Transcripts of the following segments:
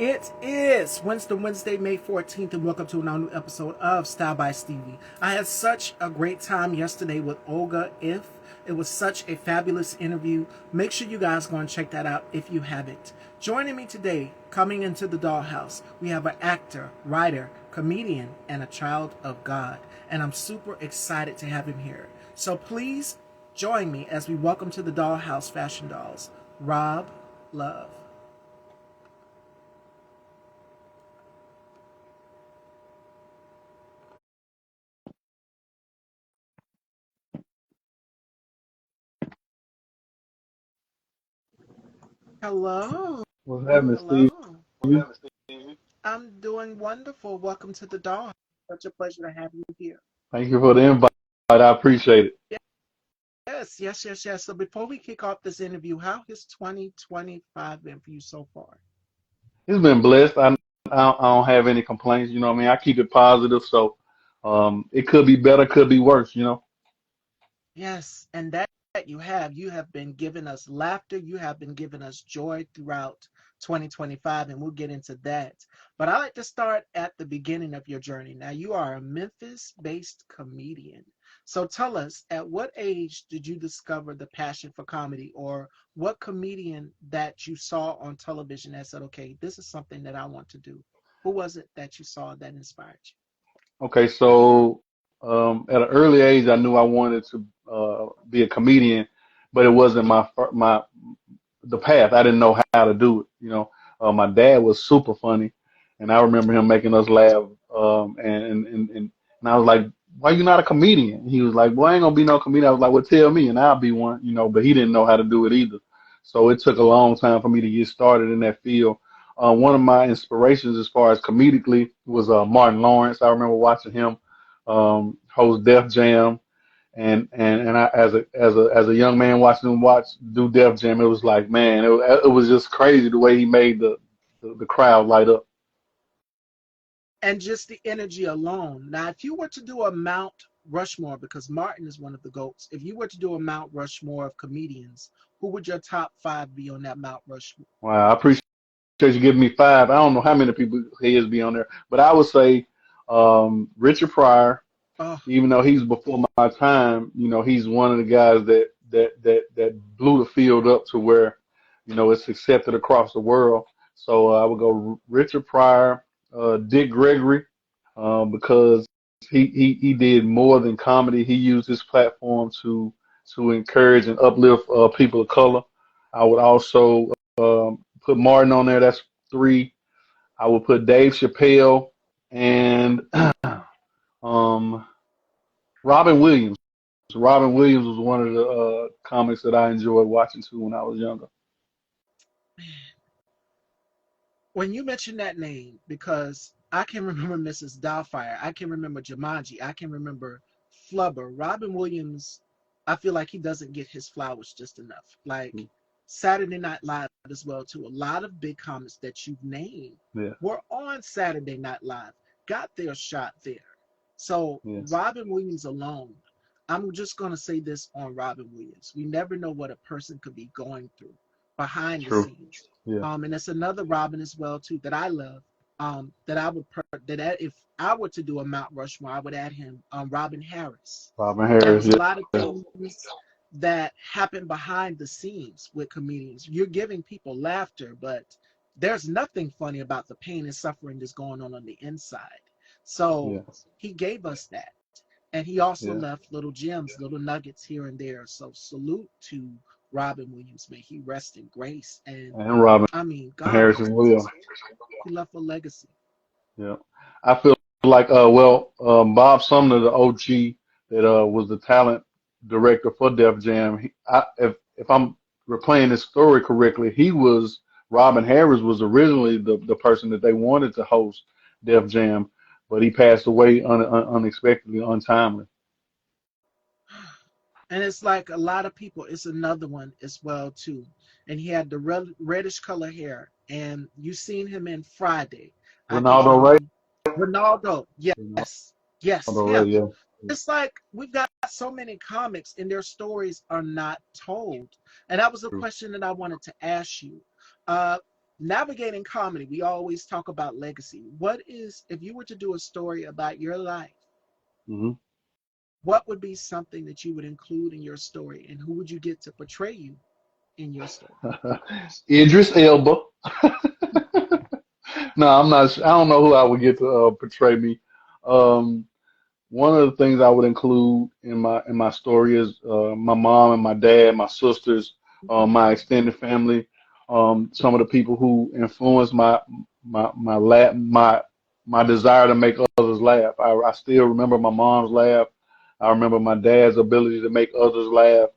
It is Wednesday, May 14th, and welcome to another new episode of Style by Stevie. I had such a great time yesterday with Olga If. It was such a fabulous interview. Make sure you guys go and check that out if you haven't. Joining me today, coming into the dollhouse, we have an actor, writer, comedian, and a child of God. And I'm super excited to have him here. So please join me as we welcome to the dollhouse Fashion Dolls, Rob Love. Hello. What's happening, Steve? Hello. I'm doing wonderful. Welcome to the doll. Such a pleasure to have you here. Thank you for the invite. I appreciate it. Yes. So before we kick off this interview, how has 2025 been for you so far? It's been blessed. I don't have any complaints. You know what I mean? I keep it positive, so it could be better, could be worse. Yes, and that you have been giving us laughter, you have been giving us joy throughout 2025, and we'll get into that. But I like to start at the beginning of your journey. Now, you are a Memphis-based comedian. So tell us, at what age did you discover the passion for comedy, or what comedian that you saw on television that said, okay, this is something that I want to do? Who was it that you saw that inspired you? Okay, so at an early age, I knew I wanted to be a comedian, but it wasn't my the path. I didn't know how to do it. My dad was super funny, and I remember him making us laugh. And I was like, "Why you not a comedian?" He was like, "Well, I ain't gonna be no comedian." I was like, "Well, tell me, and I'll be one." But he didn't know how to do it either. So it took a long time for me to get started in that field. One of my inspirations, as far as comedically, was Martin Lawrence. I remember watching him host Def Jam and I as a young man watching him do Def Jam, it was like, man, it was just crazy the way he made the crowd light up. And just the energy alone. Now, if you were to do a Mount Rushmore, because Martin is one of the GOATs, if you were to do a Mount Rushmore of comedians, who would your top five be on that Mount Rushmore? Wow, I appreciate you giving me five. I don't know how many people his be on there, but I would say Richard Pryor, Oh, even though he's before my time, he's one of the guys that blew the field up to where, it's accepted across the world. So I would go Richard Pryor, Dick Gregory, because he did more than comedy. He used his platform to encourage and uplift people of color. I would also put Martin on there. That's three. I would put Dave Chappelle and um, Robin Williams. Robin Williams was one of the comics that I enjoyed watching too when I was younger. when you mention that name, because I can remember Mrs. Doubtfire, I can remember Jumanji, I can remember Flubber. Robin Williams, I feel like he doesn't get his flowers just enough. Like Saturday Night Live as well too. A lot of big comics that you've named Yeah. were on Saturday Night Live, got their shot there. So Yes. Robin Williams alone, I'm just gonna say this on Robin Williams. We never know what a person could be going through behind the True. scenes. Yeah. And it's another Robin as well too that I love. That I would if I were to do a Mount Rushmore, I would add him, Robin Harris. Robin There's Harris. a Yeah. lot of things that happen behind the scenes with comedians. You're giving people laughter, but there's nothing funny about the pain and suffering that's going on the inside. So Yeah. he gave us that. And he also Yeah. left little gems, little nuggets here and there. So salute to Robin Williams. May he rest in grace. And And Robin I mean, God Harris as bless. well. He left a legacy. Yeah. I feel like Bob Sumner, the OG that was the talent director for Def Jam. If I'm replaying this story correctly, he was Robin Harris was originally the person that they wanted to host Def Jam, but he passed away unexpectedly, untimely. And it's like a lot of people, it's another one as well too. And he had the reddish color hair. And you seen him in Friday. I think Ronaldo Ray. Ronaldo. Yes. Yes, Ronaldo Ray. him. Yeah. It's like we've got so many comics and their stories are not told. And that was a True. question that I wanted to ask you. Uh, Navigating comedy, we always talk about legacy. What is, if you were to do a story about your life, Hmm. what would be something that you would include in your story, and who would you get to portray you in your story? Idris Elba. No, I'm not. I don't know who I would get to portray me. Um, One of the things I would include in my story is my mom and my dad, my sisters, my extended family, some of the people who influenced my desire to make others laugh. I still remember my mom's laugh. I remember my dad's ability to make others laugh,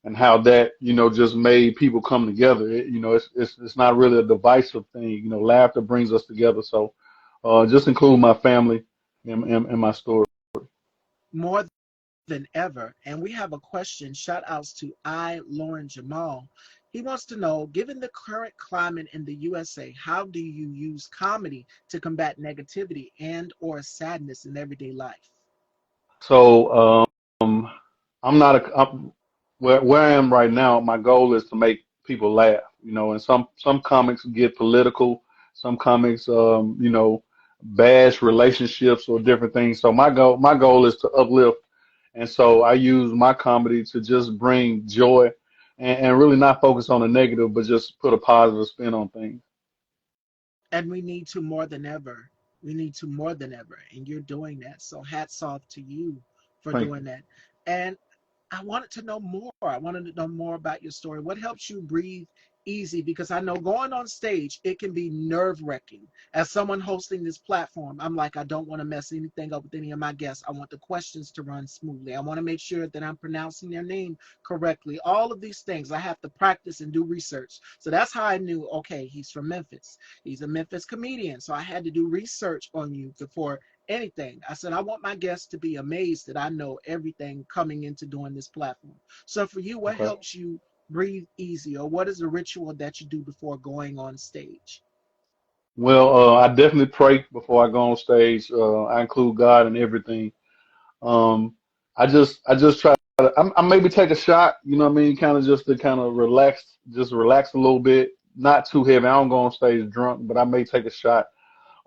and how that just made people come together. It's not really a divisive thing. Laughter brings us together. So just include my family in my story. More than ever. And we have a question. Shout outs to Lauren Jamal. He wants to know, given the current climate in the USA, how do you use comedy to combat negativity and or sadness in everyday life? So I'm not a I'm, where I am right now. My goal is to make people laugh. And some comics get political. Some comics, bash relationships or different things. So my goal is to uplift, and so I use my comedy to just bring joy, and really not focus on the negative, but just put a positive spin on things. And we need to more than ever. We need to more than ever. And you're doing that. So hats off to you for Thank doing you. that. And I wanted to know more. I wanted to know more about your story. What helps you breathe easy? Because I know going on stage, it can be nerve wracking. As someone hosting this platform, I'm like, I don't want to mess anything up with any of my guests. I want the questions to run smoothly. I want to make sure that I'm pronouncing their name correctly. All of these things, I have to practice and do research. So that's how I knew, okay, he's from Memphis. He's a Memphis comedian. So I had to do research on you before anything. I said, I want my guests to be amazed that I know everything coming into doing this platform. So for you, what Okay. helps you breathe easy, or what is the ritual that you do before going on stage? Well, I definitely pray before I go on stage. I include God in everything. Um, I just try to I maybe take a shot, you know what I mean, kind of just to kind of relax a little bit, not too heavy. I don't go on stage drunk, but I may take a shot.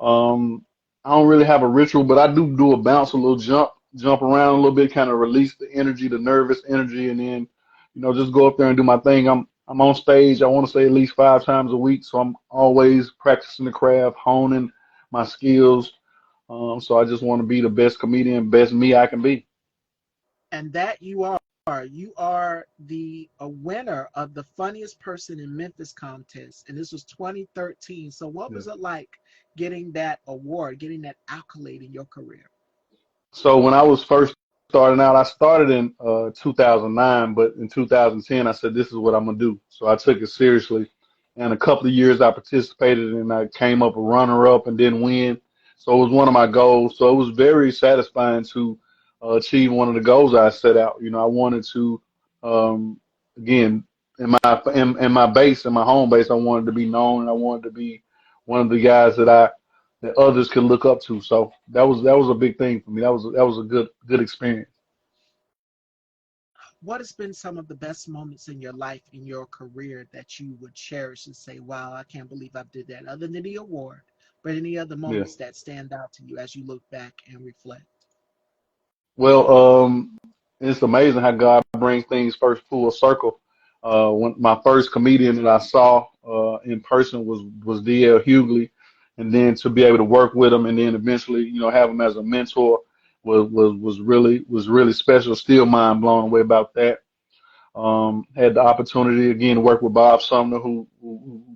I don't really have a ritual, but I do a bounce, a little jump around a little bit, kind of release the energy, the nervous energy, and then, just go up there and do my thing. I'm on stage, I want to say at least 5 times a week, so I'm always practicing the craft, honing my skills. So I just want to be the best comedian, best me I can be. And that you are. You are the a winner of the funniest person in Memphis contest, and this was 2013. So what Yeah. was it like getting that award, getting that accolade in your career? So when I was first starting out, I started in 2009, but in 2010, I said, this is what I'm gonna do. So I took it seriously, and a couple of years I participated, and I came up a runner-up and didn't win. So it was one of my goals. So it was very satisfying to achieve one of the goals I set out. I wanted to, again, in my base, in my home base, I wanted to be known, and I wanted to be one of the guys that others could look up to. So that was a big thing for me. That was a good experience. What has been some of the best moments in your life, in your career, that you would cherish and say, wow, I can't believe I did that, other than the award, but any other Yeah. moments that stand out to you as you look back and reflect? Well, it's amazing how God brings things first full circle. When my first comedian that I saw in person was D.L. Hughley, and then to be able to work with him, and then eventually, have him as a mentor was really special. Still mind blown away about that. Had the opportunity again to work with Bob Sumner, who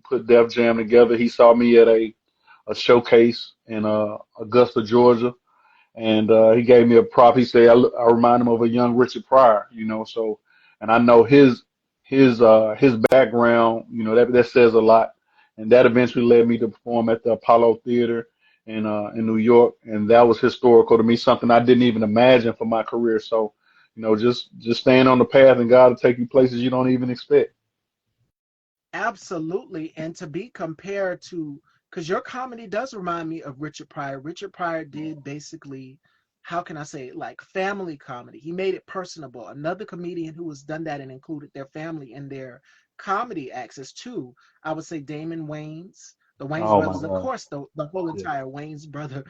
put Def Jam together. He saw me at a showcase in Augusta, Georgia, and he gave me a prop. He said I remind him of a young Richard Pryor, So, and I know his background, that says a lot, and that eventually led me to perform at the Apollo Theater in New York, and that was historical to me, something I didn't even imagine for my career. So, just staying on the path, and God will take you places you don't even expect. Absolutely. And to be compared to, because your comedy does remind me of Richard Pryor. Richard Pryor did basically, how can I say it, like family comedy. He made it personable. Another comedian who has done that and included their family in their comedy acts is two. I would say Damon Wayans, the Wayans Oh my brothers, of God. course, the whole Yeah. entire Wayans brother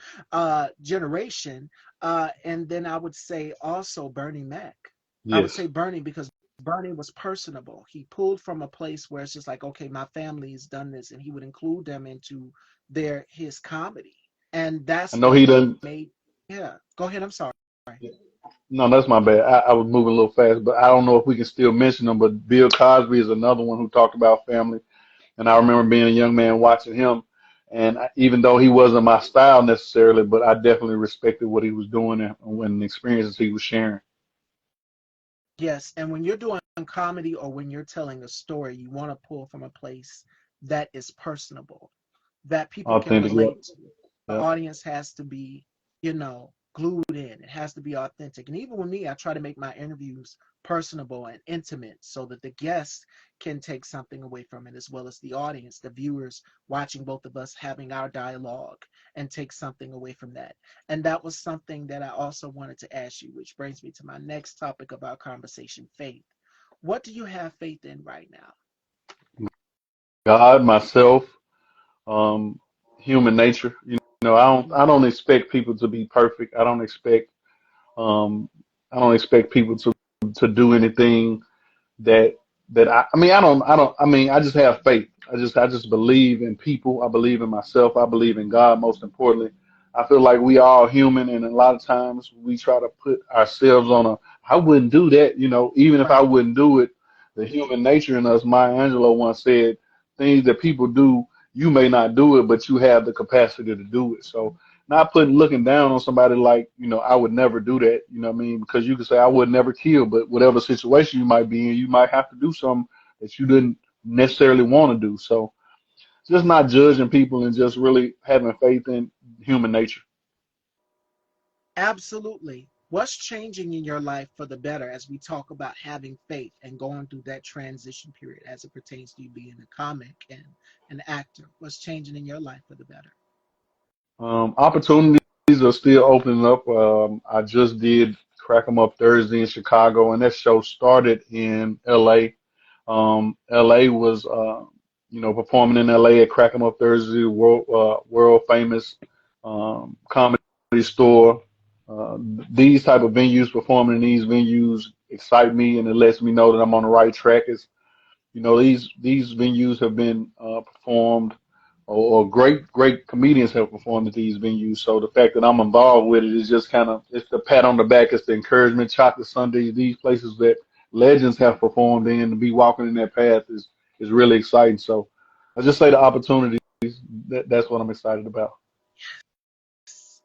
generation. And then I would say also Bernie Mac. I would Yes. say Bernie because Bernie was personable. He pulled from a place where it's just like, okay, my family's done this, and he would include them into his comedy, and I that's know what he doesn't. made. Yeah, go ahead. I'm sorry. No, that's my bad. I was moving a little fast, but I don't know if we can still mention them. But Bill Cosby is another one who talked about family. And I remember being a young man watching him. And even though he wasn't my style necessarily, but I definitely respected what he was doing and when the experiences he was sharing. Yes, and when you're doing comedy or when you're telling a story, you want to pull from a place that is personable, that people can Authentic. Yep. relate to. The Yep. audience has to be, glued in. It has to be authentic. And even with me, I try to make my interviews personable and intimate so that the guest can take something away from it, as well as the audience, the viewers watching both of us having our dialogue and take something away from that. And that was something that I also wanted to ask you, which brings me to my next topic of our conversation, faith. What do you have faith in right now? God, myself, um, human nature. I don't expect people to be perfect. Um, I don't expect people to do anything that I just have faith. I just believe in people. I believe in myself. I believe in God most importantly. I feel like we all human and a lot of times we try to put ourselves on a I wouldn't do that, even if I Right. wouldn't do it, the human nature in us, Maya Angelou once said, things that people do, you may not do it, but you have the capacity to do it. So not putting looking down on somebody like, I would never do that, you know what I mean? Because you could say I would never kill, but whatever situation you might be in, you might have to do something that you didn't necessarily want to do. So just not judging people and just really having faith in human nature. Absolutely. What's changing in your life for the better as we talk about having faith and going through that transition period as it pertains to you being a comic and an actor? What's changing in your life for the better? Opportunities are still opening up. I just did Crack 'em Up Thursday in Chicago, and that show started in LA. LA was, performing in LA at Crack 'em Up Thursday, world famous comedy store. Uh, these type of venues, performing in these venues, excite me, and it lets me know that I'm on the right track. These venues have been performed, or great comedians have performed at these venues. So the fact that I'm involved with it is just kind of it's the pat on the back, it's the encouragement. Chocolate Sundays, these places that legends have performed in, to be walking in that path is really exciting. So I just say the opportunities. That's what I'm excited about.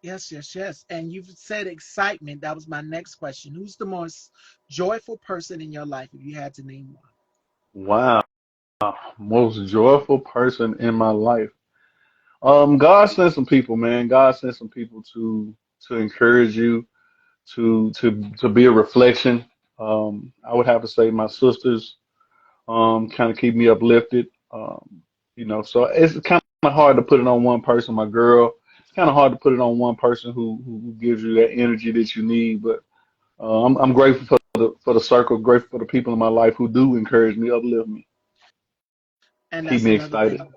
Yes, yes, yes. And you've said excitement. That was my next question. Who's the most joyful person in your life if you had to name one? Wow, most joyful person in my life. God sent some people, man. God sent some people to encourage you, to be a reflection. I would have to say my sisters kind of keep me uplifted. So it's kind of hard to put it on one person. My girl, it's kind of hard to put it on one person who gives you that energy that you need. But I'm grateful for the circle, grateful for the people in my life who do encourage me, uplift me, And keep that's me another excited. thing.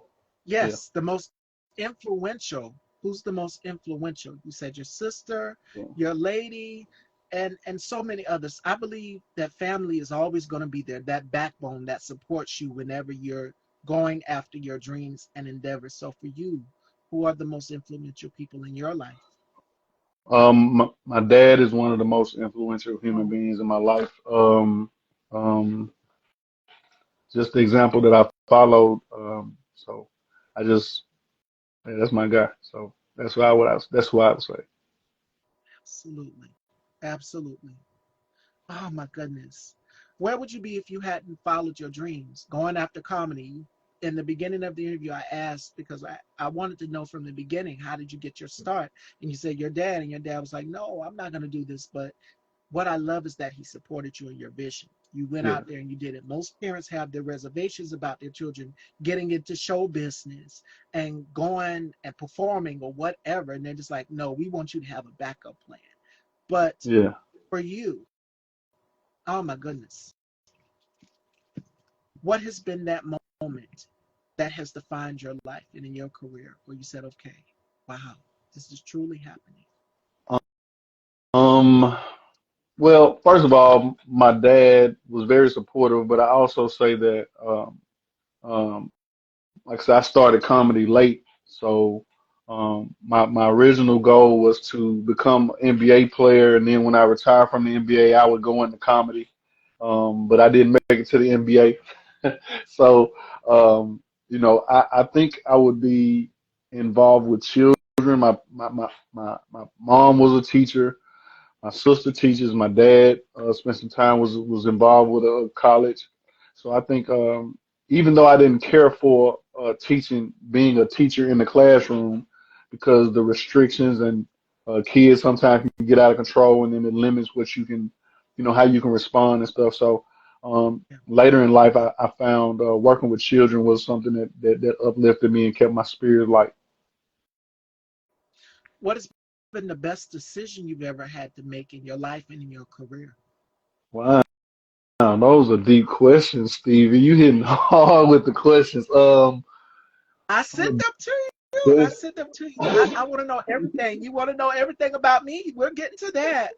Yeah. Yes, the most influential. Who's the most influential? You said your sister, Yeah. your lady, and so many others. I believe that family is always going to be there, that backbone that supports you whenever you're going after your dreams and endeavors. So for you, who are the most influential people in your life? My dad is one of the most influential human Oh, beings in my life. Um, just the example that I followed. So I just, yeah, that's my guy. So that's who I would say. absolutely. Absolutely. Oh my goodness. Where would you be if you hadn't followed your dreams, going after comedy? In the beginning of the interview, I asked because I wanted to know from the beginning, how did you get your start? And you said your dad, and your dad was like, no, I'm not going to do this. But what I love is that he supported you in your vision. You went Yeah, out there and you did it. Most parents have their reservations about their children getting into show business and going and performing or whatever. And they're just like, no, we want you to have a backup plan. But yeah. for you, oh my goodness. What has been that moment that has defined your life and in your career where you said, okay, wow, this is truly happening? Um, well, first of all, my dad was very supportive, but I also say that, like I said, I started comedy late, so my original goal was to become an NBA player, and then when I retired from the NBA, I would go into comedy. But I didn't make it to the NBA, so I think I would be involved with children. My mom was a teacher. My sister teaches. My dad spent some time was involved with a college. So I think even though I didn't care for teaching, being a teacher in the classroom, because the restrictions and kids sometimes can get out of control, and then it limits what you can, how you can respond and stuff. So Yeah. later in life, I found working with children was something that uplifted me and kept my spirit light. What has been the best decision you've ever had to make in your life and in your career? Wow, those are deep questions, Stevie. You hitting hard with the questions. I sent them to you. I Best, sent them to you. I want to know everything. You want to know everything about me? We're getting to that.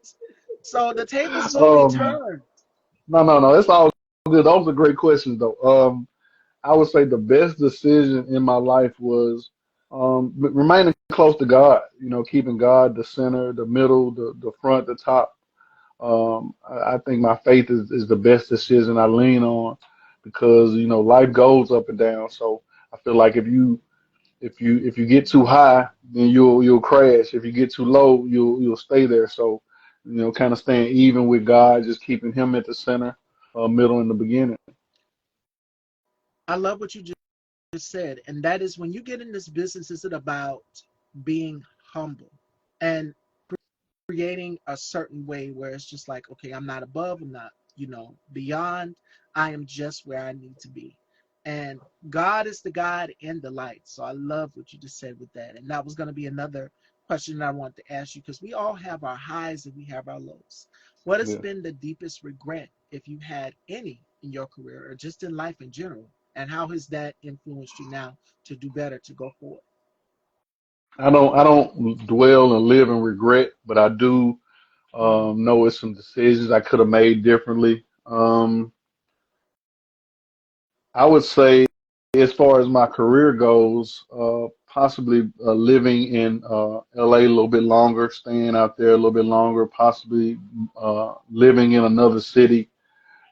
So the tables will be um, turned. no, it's all good. Those are great questions, though. I would say the best decision in my life was remaining close to God. Keeping God the center, the middle, the front, the top. I think my faith is the best decision I lean on because life goes up and down. So I feel like if you get too high, then you'll crash. If you get too low, you'll stay there. So, kind of staying even with God, just keeping Him at the center, middle, and the beginning. I love what you just said. And that is when you get in this business, is it about being humble and creating a certain way where it's just like, okay, I'm not above, I'm not, beyond. I am just where I need to be. And God is the guide and the light. So I love what you just said with that. And that was going to be another question that I wanted to ask you because we all have our highs and we have our lows. What has Yeah. been the deepest regret, if you had any, in your career or just in life in general? And how has that influenced you now to do better, to go forward? I don't dwell and live in regret, but I do know it's some decisions I could have made differently. I would say, as far as my career goes, possibly living in LA a little bit longer, staying out there a little bit longer, possibly living in another city.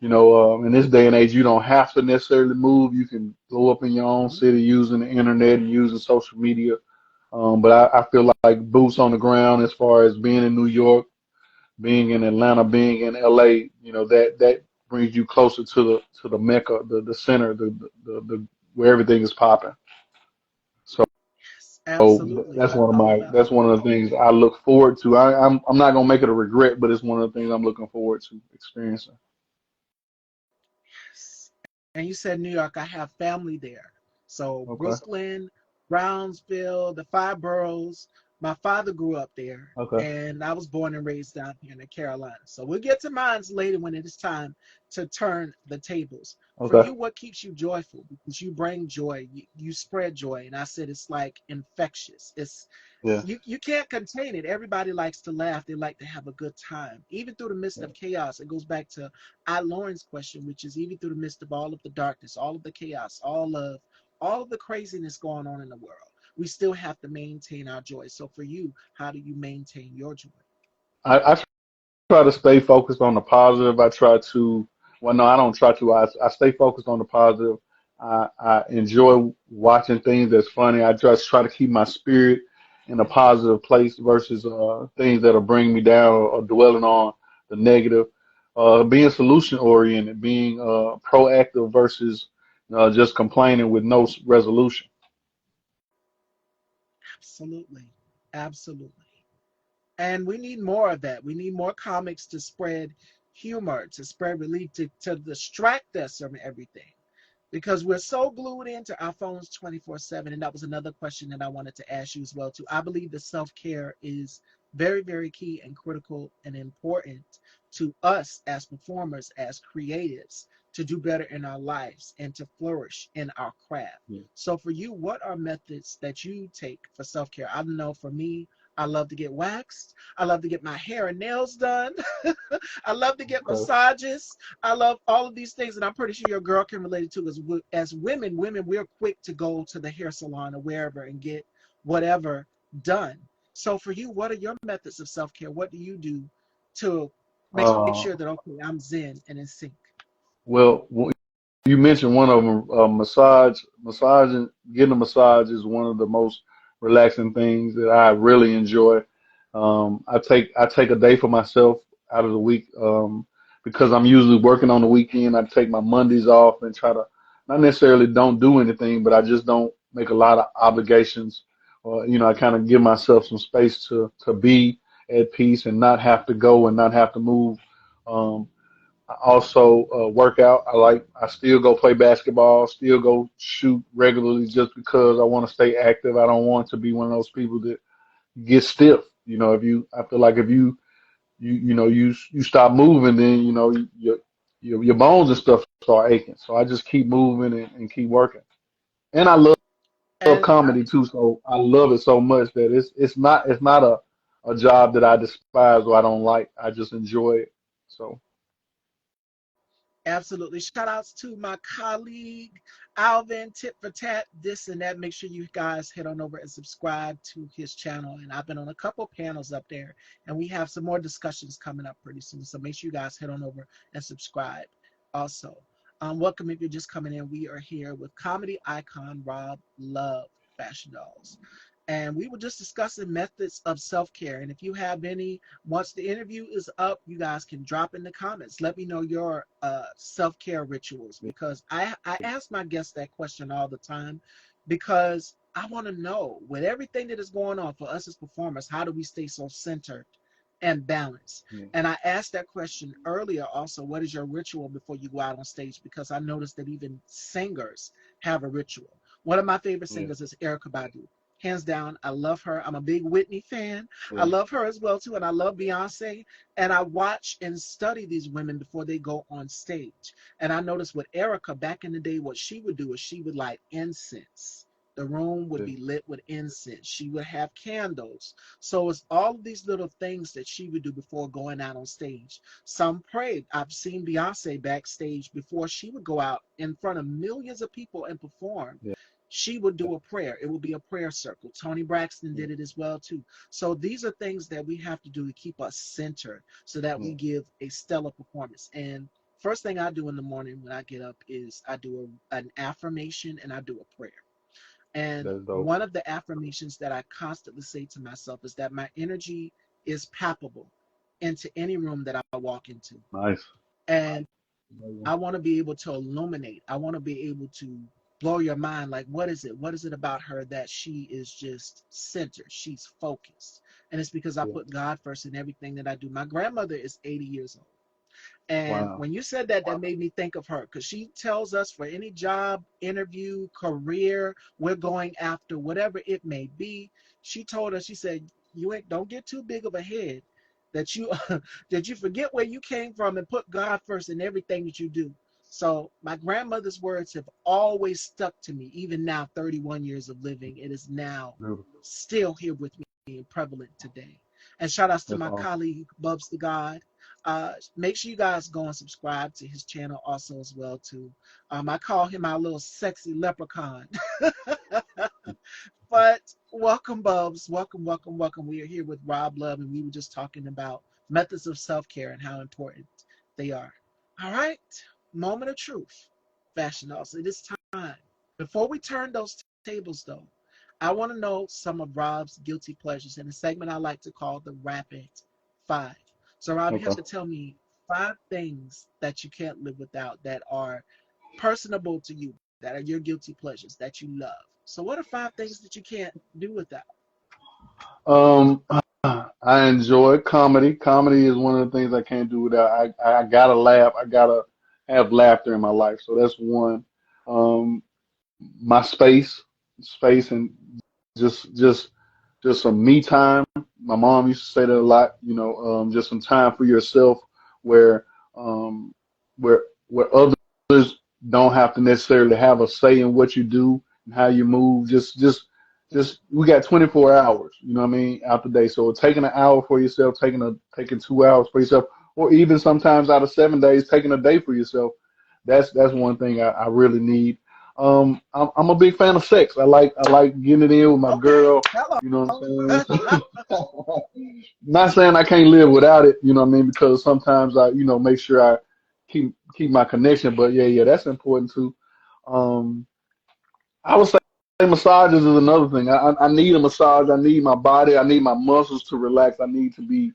In this day and age, you don't have to necessarily move. You can go up in your own Mhm. city using the internet and using social media. But I feel like boots on the ground as far as being in New York, being in Atlanta, being in LA, that brings you closer to the mecca, the center, the where everything is popping. So Yes, absolutely. that's It's all about that's one of the things I look forward to. I'm not gonna make it a regret, but it's one of the things I'm looking forward to experiencing. yes. And you said New York, I have family there. So Okay. Brooklyn, Brownsville, the five boroughs. My father grew up there, Okay. and I was born and raised down here in the Carolinas. So we'll get to mines later when it is time to turn the tables. For Okay. you, what keeps you joyful? Because you bring joy, you spread joy, and I said it's like infectious. It's Yeah. you can't contain it. Everybody likes to laugh. They like to have a good time, even through the midst of chaos. It goes back to I Lauren's question, which is even through the midst of all of the darkness, all of the chaos, all of the craziness going on in the world, we still have to maintain our joy. So for you, how do you maintain your joy? I try to stay focused on the positive. I try to, well, no, I don't try to. I stay focused on the positive. I enjoy watching things that's funny. I just try to keep my spirit in a positive place versus things that'll bring me down or dwelling on the negative. Being solution oriented, being proactive versus just complaining with no resolution. Absolutely, absolutely. And we need more of that. We need more comics to spread humor, to spread relief, to distract us from everything. Because we're so glued into our phones 24/7. And that was another question that I wanted to ask you as well too. I believe that self-care is very, very key and critical and important to us as performers, as creatives, to do better in our lives and to flourish in our craft. Yeah. So for you, what are methods that you take for self-care? I don't know, for me, I love to get waxed. I love to get my hair and nails done. I love to get Okay. massages. I love all of these things, and I'm pretty sure your girl can relate it to. As women, we're quick to go to the hair salon or wherever and get whatever done. So for you, what are your methods of self-care? What do you do to make Uh, sure that, okay, I'm zen and in sync? well, you mentioned one of them, massage. Massaging, getting a massage is one of the most relaxing things that I really enjoy. I take a day for myself out of the week, because I'm usually working on the weekend. I take my Mondays off and try to not necessarily don't do anything, but I just don't make a lot of obligations. Or I kind of give myself some space to be at peace and not have to go and not have to move. Um, I also work out. I still go play basketball, still go shoot regularly just because I want to stay active. I don't want to be one of those people that get stiff. I feel like if you stop moving, then your bones and stuff start aching. So I just keep moving and keep working. And I love And comedy too, so I love it so much that it's not a job that I despise or I don't like. I just enjoy it. So absolutely. Shout outs to my colleague Alvin, Tit for Tat, this and that. Make sure you guys head on over and subscribe to his channel. And I've been on a couple panels up there, and we have some more discussions coming up pretty soon. So make sure you guys head on over and subscribe. Also, welcome if you're just coming in. We are here with comedy icon Rob Love, Fashion Dolls. And we were just discussing methods of self-care. And if you have any, once the interview is up, you guys can drop in the comments. Let me know your self-care rituals, because I ask my guests that question all the time, because I want to know, with everything that is going on for us as performers, how do we stay so centered and balanced? yeah, And I asked that question earlier also, what is your ritual before you go out on stage? Because I noticed that even singers have a ritual. One of my favorite yeah, singers is Erykah Badu. Hands down, I love her. I'm a big Whitney fan. I yeah, love her as well too, and I love Beyonce. And I watch and study these women before they go on stage. And I noticed with Erica back in the day, what she would do is she would light incense. The room would yeah, be lit with incense. She would have candles. So it's all of these little things that she would do before going out on stage. Some prayed. I've seen Beyonce backstage before she would go out in front of millions of people and perform. yeah, She would do a prayer. It would be a prayer circle. Tony Braxton yeah, did it as well too. So these are things that we have to do to keep us centered so that yeah. we give a stellar performance. And first thing I do in the morning when I get up is I do an affirmation and I do a prayer. And That's dope. one of the affirmations that I constantly say to myself is that my energy is palpable into any room that I walk into. Nice. And I want to be able to illuminate. I want to be able to blow your mind. Like, what is it? What is it about her that she is just centered? She's focused. And it's because I Yeah. put God first in everything that I do. My grandmother is 80 years old. And Wow. when you said that, that made me think of her, because she tells us for any job, interview, career we're going after, whatever it may be, she told us, she said, you ain't, don't get too big of a head that you that you forget where you came from and put God first in everything that you do. So my grandmother's words have always stuck to me, even now, 31 years of living. It is now Beautiful. still here with me and prevalent today. And shout outs to That's my awesome. colleague, Bubs the God. Make sure you guys go and subscribe to his channel also as well too. I call him our little sexy leprechaun. But welcome, Bubs. Welcome, welcome, welcome. We are here with Rob Love, and we were just talking about methods of self-care and how important they are. All right, moment of truth. Fashion also. It is time. Before we turn those tables, though, I want to know some of Rob's guilty pleasures in a segment I like to call the Rapid Five. So, Rob, you have Okay. to tell me five things that you can't live without that are personable to you, that are your guilty pleasures that you love. So, what are five things that you can't do without? Um, I enjoy comedy. Comedy is one of the things I can't do without. I gotta laugh. I gotta have laughter in my life. So that's one. Um, my space, and just just just some me time. My mom used to say that a lot. Just some time for yourself, where um, where others don't have to necessarily have a say in what you do and how you move. Just we got 24 hours, you know what I mean, out the day. So taking an hour for yourself, taking 2 hours for yourself, or even sometimes out of 7 days, taking a day for yourself. That's one thing I really need. I'm a big fan of sex. I like getting it in with my Okay. girl. Hello. You know what I'm saying? Not saying I can't live without it. You know what I mean? Because sometimes I, make sure I keep my connection. But yeah, that's important too. Um, I would say massages is another thing. I need a massage. I need my body. I need my muscles to relax. I need to be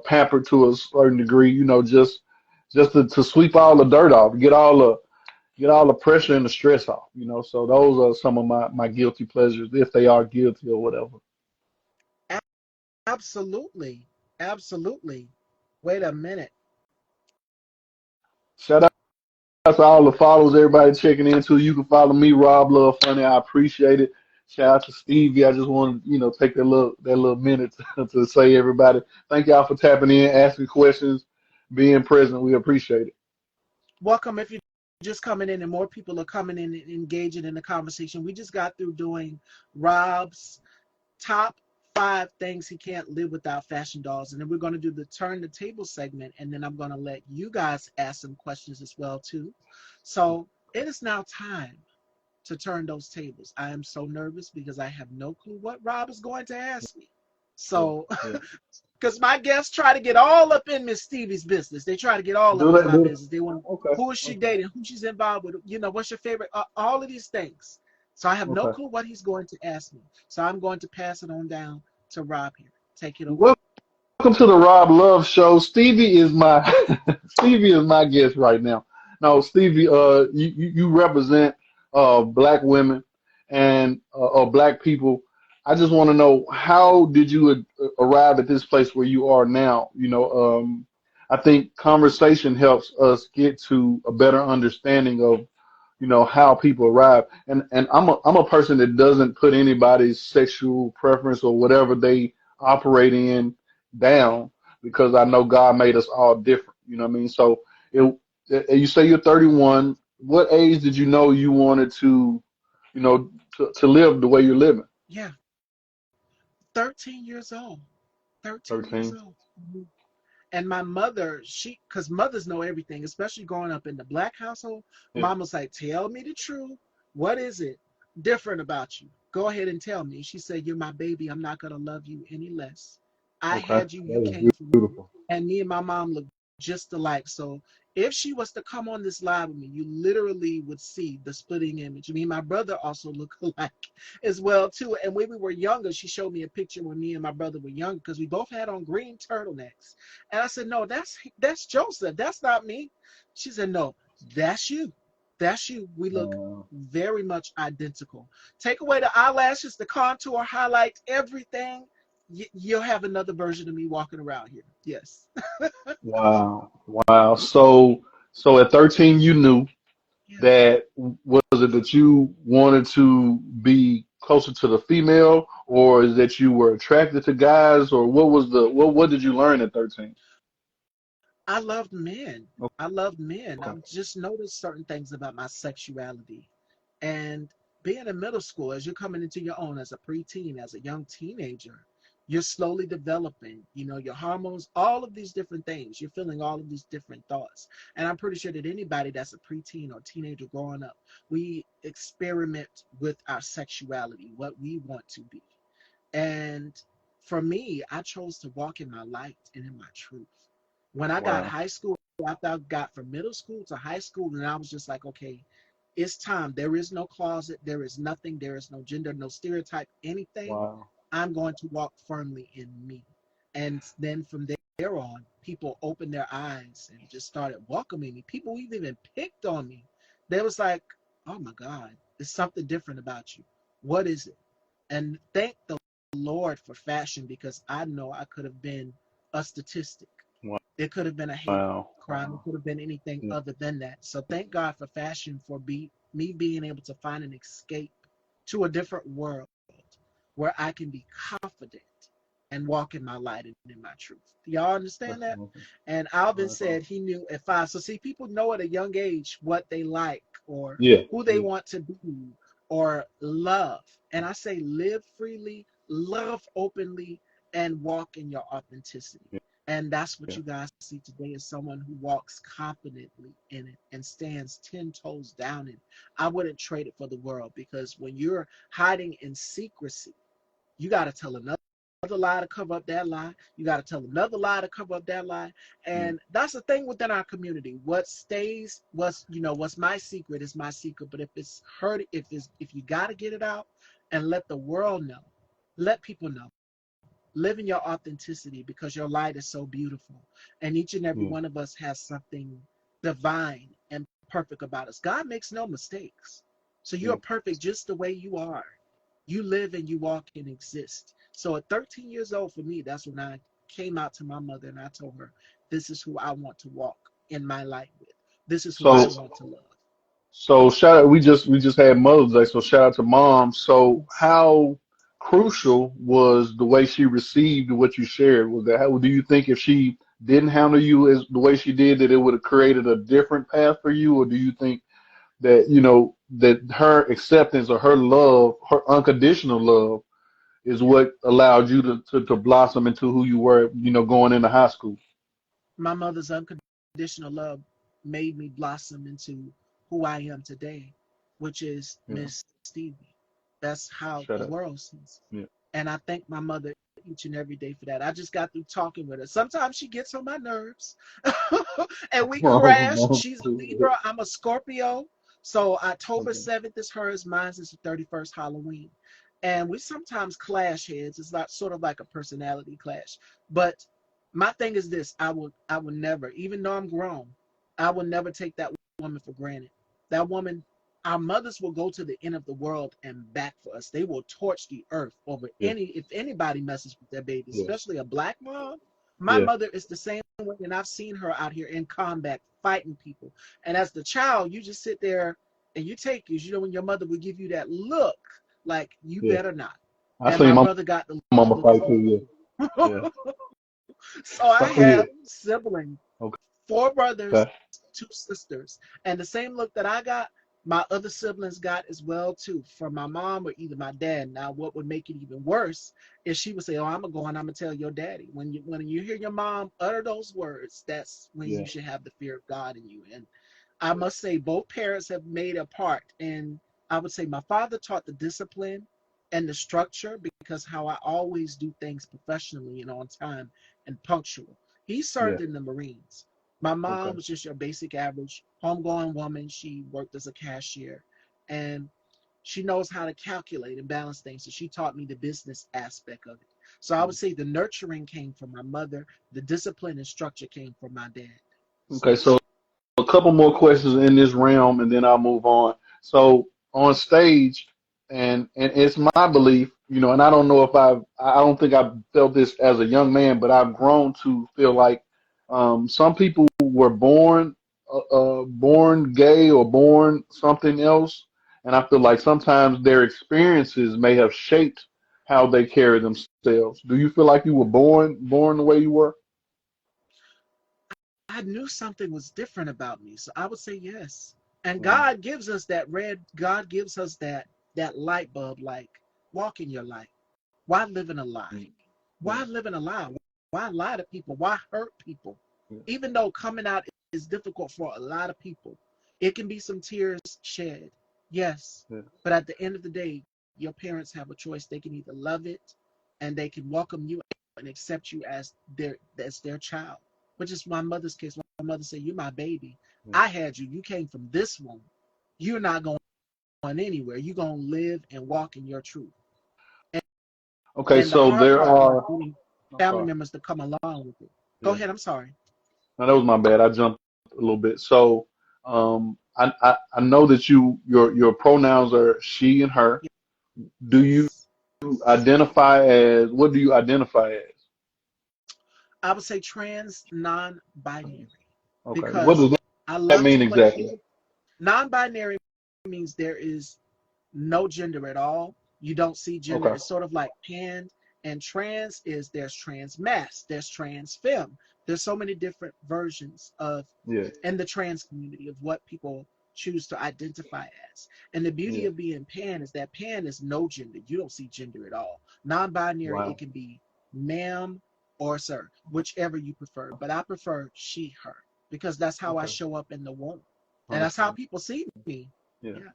pampered to a certain degree. Just to sweep all the dirt off, get all the pressure and the stress off. So those are some of my guilty pleasures, if they are guilty or whatever. Absolutely. Absolutely. Wait a minute. Shout out to all the followers, everybody checking in too. You can follow me, Rob Love Funny. I appreciate it. Shout out to Stevie. I just want to, take that little minute to say everybody, thank y'all for tapping in, asking questions, being present. We appreciate it. Welcome if you're just coming in and more people are coming in and engaging in the conversation. We just got through doing Rob's top 5 things he can't live without fashion dolls. And then we're going to do the turn the table segment. And then I'm going to let you guys ask some questions as well, too. So it is now time to turn those tables. I am so nervous because I have no clue what Rob is going to ask me. Yeah, So, yeah. because my guests try to get all up in Miss Stevie's business. They try to get all Do up in that, my do that. business. They want Okay, who is she okay, dating, who she's involved with, what's your favorite, all of these things. So I have no okay. clue what he's going to ask me. So I'm going to pass it on down to Rob here. Take it away. Welcome to the Rob Love Show. Stevie is my Stevie is my guest right now. No, Stevie, you represent black women and or black people. I just want to know, how did you arrive at this place where you are now? I think conversation helps us get to a better understanding of how people arrive. And I'm a person that doesn't put anybody's sexual preference or whatever they operate in down, because I know God made us all different. You know what I mean? So it, you say you're 31. What age did you know you wanted to live the way you're living? Yeah, 13 years old. 13 years 13. old. Mhm. And my mother, because mothers know everything, especially growing up in the black household. Yeah. Mama's like, tell me the truth. What is it different about you? Go ahead and tell me. She said, you're my baby. I'm not going to love you any less. I Okay. had you. You That is came from me. beautiful. And me and my mom look just alike. So if she was to come on this live with me, you literally would see the splitting image. Me and my brother also look alike as well too. And when we were younger, she showed me a picture when me and my brother were young, because we both had on green turtlenecks. And I said, no, that's Joseph. That's not me. She said, no, that's you. That's you. We look Uh, very much identical. Take away the eyelashes, the contour, highlight, everything. You'll have another version of me walking around here. Yes. wow. Wow. So at 13, you knew Yeah. that, was it that you wanted to be closer to the female, or is that you were attracted to guys, or what did you learn at 13? I loved men. I loved men. Okay. I've just noticed certain things about my sexuality. And being in middle school, as you're coming into your own as a preteen, as a young teenager, you're slowly developing, your hormones, all of these different things. You're feeling all of these different thoughts. And I'm pretty sure that anybody that's a preteen or teenager growing up, we experiment with our sexuality, what we want to be. And for me, I chose to walk in my light and in my truth. When I got Wow. high school, after I got from middle school to high school, and I was just like, okay, it's time. There is no closet. There is nothing. There is no gender, no stereotype, anything. Wow. I'm going to walk firmly in me. And then from there on, people opened their eyes and just started welcoming me. People even picked on me. They was like, oh my God, there's something different about you. What is it? And thank the Lord for fashion, because I know I could have been a statistic. It could have been a hate Wow. crime. It could have been anything Yeah. other than that. So thank God for fashion, for me being able to find an escape to a different world where I can be confident and walk in my light and in my truth. Do y'all understand That's that? awesome. And Alvin That's awesome. said he knew at 5. So see, people know at a young age what they like or Yeah. who they Yeah. want to be or love. And I say live freely, love openly, and walk in your authenticity. And that's what Yeah. you guys see today is someone who walks confidently in it and stands 10 toes down in it. I wouldn't trade it for the world because when you're hiding in secrecy, you got to tell another lie to cover up that lie. You got to tell another lie to cover up that lie. Yeah. And that's the thing within our community. What stays, what's my secret is my secret. But if it's hurt, if you got to get it out and let the world know, let people know. Live in your authenticity because your light is so beautiful. And each and every Yeah. one of us has something divine and perfect about us. God makes no mistakes. So Yeah. you're perfect just the way you are. You live and you walk and exist. So at 13 years old, for me, that's when I came out to my mother and I told her, this is who I want to walk in my light with. This is who I So want to love. shout out. We just had Mother's Day, so shout out to Mom. So Yes. how crucial was the way she received what you shared? Was that how do you think if she didn't handle you as the way she did, that it would have created a different path for you, or do you think that that her acceptance or her love, her unconditional love, is Yeah. what allowed you to blossom into who you were, going into high school? My mother's unconditional love made me blossom into who I am today, which is Yeah. Miss Stevie. That's how Shut the up. world sees. Yeah. And I thank my mother each and every day for that. I just got through talking with her. Sometimes she gets on my nerves and we crash. Mom, She's a too. Libra, I'm a Scorpio. So October Okay. 7th is hers, mine is the 31st Halloween. And we sometimes clash heads. It's not sort of like a personality clash. But my thing is this, I will never, even though I'm grown, I will never take that woman for granted. That woman, our mothers will go to the end of the world and back for us. They will torch the earth over Yeah. if anybody messes with their baby, Yeah. especially a black mom. My Yeah. mother is the same way, and I've seen her out here in combat fighting people. And as the child, you just sit there and you take it. You know when your mother would give you that look, like you Yeah. better not. I And seen my my brother got the mama look fight too. too. Yeah. Yeah. So I Same here. have siblings, Okay. 4 brothers, Okay. 2 sisters, and the same look that I got, my other siblings got as well too, from my mom or either my dad. Now, what would make it even worse is she would say, "Oh, I'm gonna go and I'm gonna tell your daddy." When you hear your mom utter those words, that's when you Yeah. should have the fear of God in you. And I must say, both parents have made a part. And I would say my father taught the discipline and the structure because how I always do things professionally and on time and punctual. He Yeah. served in the Marines. My mom Okay. was just your basic average homegoing woman. She worked as a cashier and she knows how to calculate and balance things. So she taught me the business aspect of it. So I would say the nurturing came from my mother, the discipline and structure came from my dad. Okay. So a couple more questions in this realm, and then I'll move on. So on stage, and it's my belief, and I don't know if I don't think I've felt this as a young man, but I've grown to feel like some people were born gay or born something else, and I feel like sometimes their experiences may have shaped how they carry themselves. Do you feel like you were born the way you were? I knew something was different about me. So I would say yes. And Mm, God gives us that light bulb, like walk in your light. Why live in a lie? mm, Why mm, live in a lie? Why lie to people? Why hurt people? mm, Even though coming out is difficult for a lot of people, it can be some tears shed. Yes. yeah, But at the end of the day, your parents have a choice. They can either love it and they can welcome you and accept you as their child, which is my mother's case. My mother said, "You're my baby. yeah. I had you. You came from this womb. You're not going anywhere. You're going to live and walk in your truth." Okay, And the so hard there part is are. getting I'm family sorry. members to come along with it. Go Yeah. ahead. I'm sorry. No, that was my bad. I jumped a little bit. So, I know that your pronouns are she and her. Do you Yes. identify as what do you identify as? I would say trans non-binary Okay. What because does I that love to mean play exactly? kids. Non-binary means there is no gender at all. You don't see gender. Okay. It's sort of like pan. And trans is, there's trans mass, there's trans femme. There's so many different versions of Yeah. in the trans community of what people choose to identify as. And the beauty Yeah. of being pan is that pan is no gender. You don't see gender at all. Non-binary, it Wow. can be ma'am or sir, whichever you prefer. But I prefer she, her, because that's how I Okay. show up in the world. And that's how Okay. people see me. Yeah. Yeah.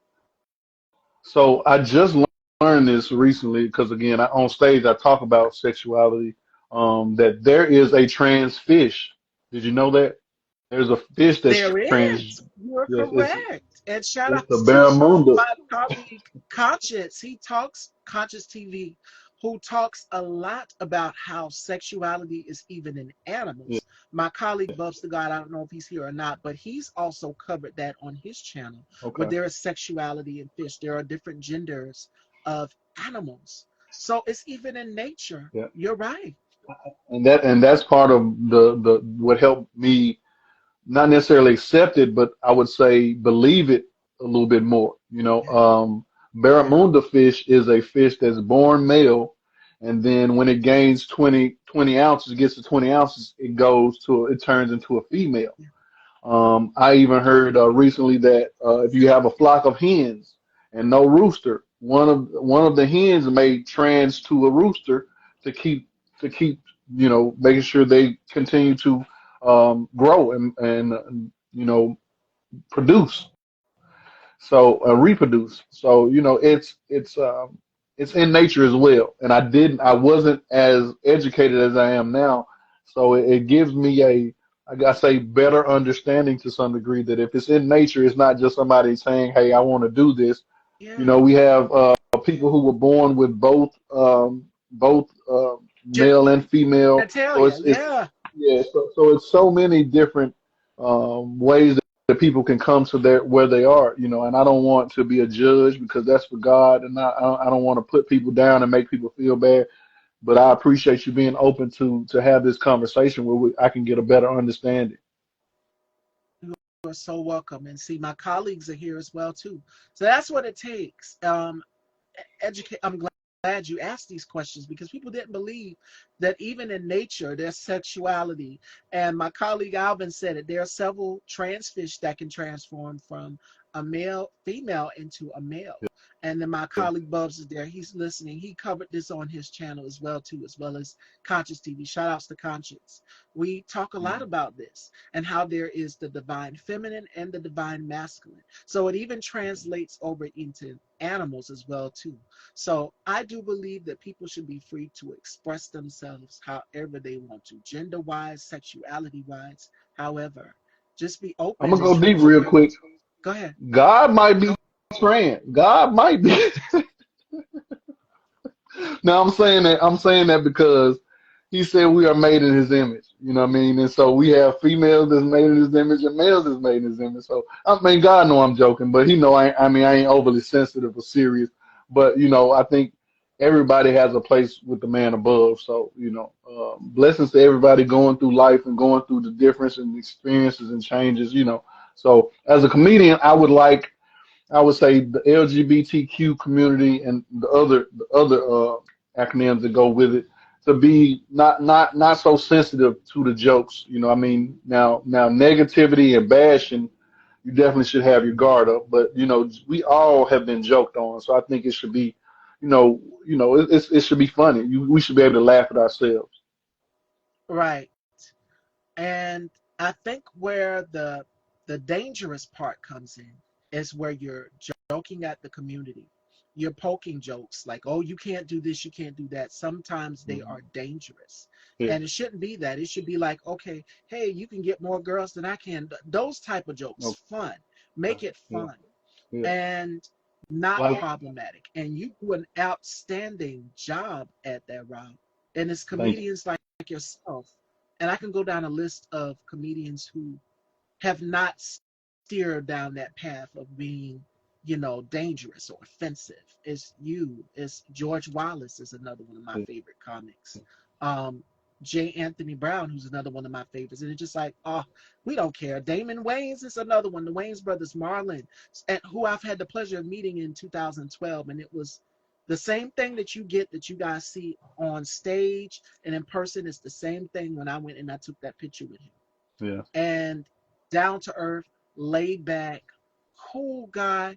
So I just learned this recently because again, on stage I talk about sexuality. That there is a trans fish. Did you know that? There's a fish that's There trans. is. You're Yes, correct. And shout it's the outs to barramundi. my colleague Conscious. He talks Conscious TV, who talks a lot about how sexuality is even in Yeah. animals. My colleague Bubs the God, I don't know if he's here or not, but he's also covered that on his channel, where Okay. there is sexuality in fish. There are different genders of animals. So it's even in nature. Yeah. You're right. And that's part of the what helped me not necessarily accept it, but I would say believe it a little bit more. Yeah. Barramundi fish is a fish that's born male, and then when it gains 20 ounces, gets to 20 ounces, it turns into a female. Yeah. I even heard recently that if you have a flock of hens and no rooster, one of the hens may trans to a rooster to keep making sure they continue to grow and produce, so reproduce. So it's in nature as well. And I wasn't as educated as I am now, so it gives me I gotta say better understanding to some degree that if it's in nature, it's not just somebody saying, "Hey, I want to do this." Yeah. We have people who were born with both male and female. So Genitalia. it's Yeah. yeah. So it's so many different ways that people can come to their where they are. And I don't want to be a judge because that's for God, and I don't want to put people down and make people feel bad. But I appreciate you being open to have this conversation where I can get a better understanding. You are so welcome. And see, my colleagues are here as well too. So that's what it takes. Educate. I'm glad you asked these questions because people didn't believe that even in nature there's sexuality. And my colleague Alvin said it. There are several trans fish that can transform from a male female into a male. And then my Yeah. colleague Bubs is there. He's listening. He covered this on his channel as well too, as well as Conscious TV. Shout outs to Conscious. We talk a lot Mhm. about this and how there is the divine feminine and the divine masculine. So it even translates over into animals as well too. So I do believe that people should be free to express themselves however they want to, gender wise, sexuality wise. However, just be I'm open gonna and go deep trans. real quick. Go ahead. God might be trans. God might be. Now I'm saying that because he said we are made in his image. You know what I mean? And so we have females that's made in his image and males that's made in his image. So I mean, God know I'm joking, but he know I ain't overly sensitive or serious. But I think everybody has a place with the man above. So blessings to everybody going through life and going through the difference and experiences and changes. So as a comedian, I would say the LGBTQ community and the other acronyms that go with it to be not so sensitive to the jokes. I mean, now negativity and bashing, you definitely should have your guard up. But we all have been joked on, so I think it should be, it should be funny. We should be able to laugh at ourselves. Right. And I think where the dangerous part comes in is where you're joking at the community. You're poking jokes like, "Oh, you can't do this, you can't do that." Sometimes they Mhm. are dangerous. Yeah, And it shouldn't be that. It should be like, "Okay, hey, you can get more girls than I can." Those type of jokes, okay, fun. Make it yeah, fun yeah. and not Like, problematic. And you do an outstanding job at that, Rob. And it's thank you. comedians like yourself, and I can go down a list of comedians who have not steered down that path of being, dangerous or offensive. It's you. It's George Wallace is another one of my Yeah, favorite comics. Um, J. Anthony Brown, who's another one of my favorites. And it's just like, oh, we don't care. Damon Wayans is another one. The Wayans brothers, Marlon, and who I've had the pleasure of meeting in 2012. And it was The same thing that you get that you guys see on stage and in person is the same thing when I went and I took that picture with him. Yeah. And down to earth, laid back, cool guy.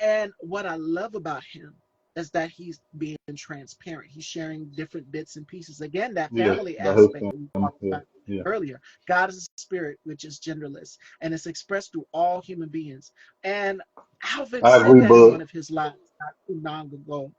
And what I love about him is that he's being transparent. He's sharing different bits and pieces. Again, that Yes. family The whole aspect thing. that we talked Yeah. about Yeah. earlier. God is a spirit which is genderless and it's expressed through all human beings. And Alvin I said agree, that in bud. one of his lines not too long ago,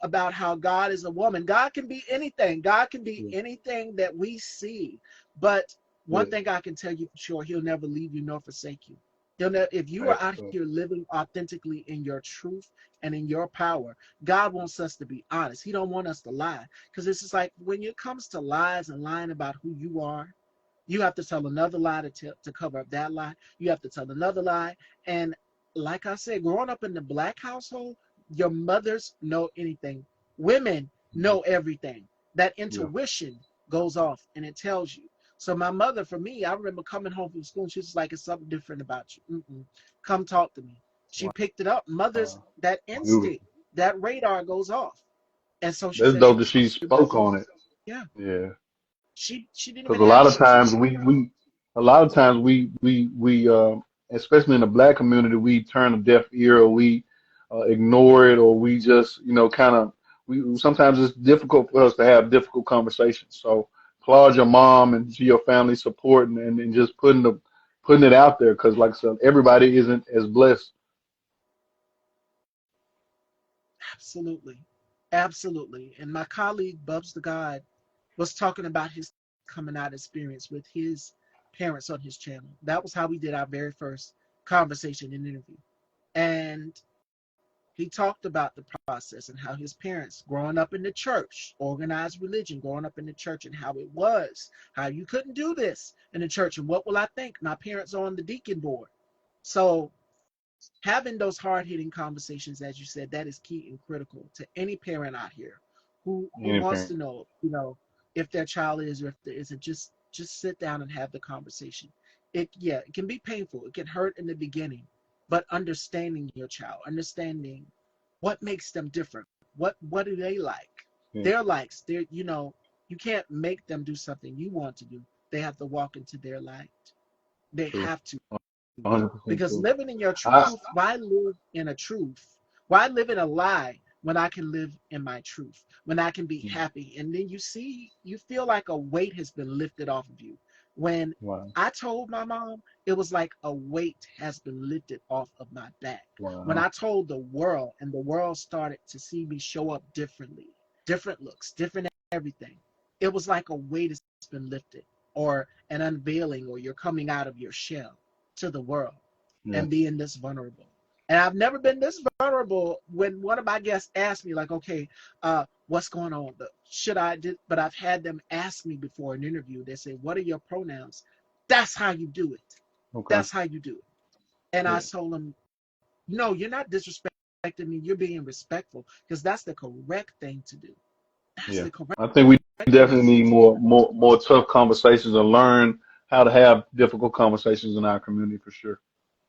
about how God is a woman. God can be anything. God can be Yeah. anything that we see. But one Yeah. thing I can tell you for sure, he'll never leave you nor forsake you. He'll never, if you are Right. out here living authentically in your truth and in your power, God wants us to be honest. He don't want us to lie. Because it's just like when it comes to lies and lying about who you are, you have to tell another lie to cover up that lie. You have to tell another lie. And like I said, growing up in the black household, your mothers know anything. Women know everything. That Yeah. intuition goes off and it tells you. So my mother, for me, I remember coming home from school and she was like, "It's something different about you. Come talk to me." She Wow. picked it up. Mothers, that instinct, Beautiful. that radar goes off. And so she That's said, dope that she "You're better." spoke on it. Yeah. Yeah. She didn't Because even have to. She a lot of times especially in the black community, we turn a deaf ear, or we ignore it, or we just, kind of, we sometimes it's difficult for us to have difficult conversations. So applaud your mom and your family support, and just putting it out there, because like I said, everybody isn't as blessed. absolutely. Absolutely. And my colleague, Bubs the God, was talking about his coming out experience with his parents on his channel. That was how we did our very first conversation and interview. And he talked about the process and how his parents, growing up in the church, organized religion, growing up in the church, and how it was, how you couldn't do this in the church. And what will I think? My parents are on the deacon board. So having those hard-hitting conversations, as you said, that is key and critical to any parent out here who Any wants parent. to know, if their child is or if there isn't. Just sit down and have the conversation. It can be painful, it can hurt in the beginning, but understanding your child, understanding what makes them different, what do they like, Yeah. their likes, you can't make them do something you want to do. They have to walk into their light. They True. have to. 100% Because true. living in your I truth, why live in a truth? Why live in a lie when I can live in my truth? When I can be happy? And then you feel like a weight has been lifted off of you. When Wow. I told my mom, it was like a weight has been lifted off of my back. When Wow. I told the world and the world started to see me show up differently, different looks, different everything, it was like a weight has been lifted, or an unveiling, or you're coming out of your shell to the world Yeah. and being this vulnerable. And I've never been this vulnerable when one of my guests asked me, like, okay, what's going on? Should I do? But I've had them ask me before an interview. They say, what are your pronouns? That's how you do it. Okay. That's how you do it. And I Yeah. told them, no, you're not disrespecting me. You're being respectful because that's the correct thing to do. That's Yeah. the correct I think we thing definitely need more tough conversations, and learn how to have difficult conversations in our community for sure.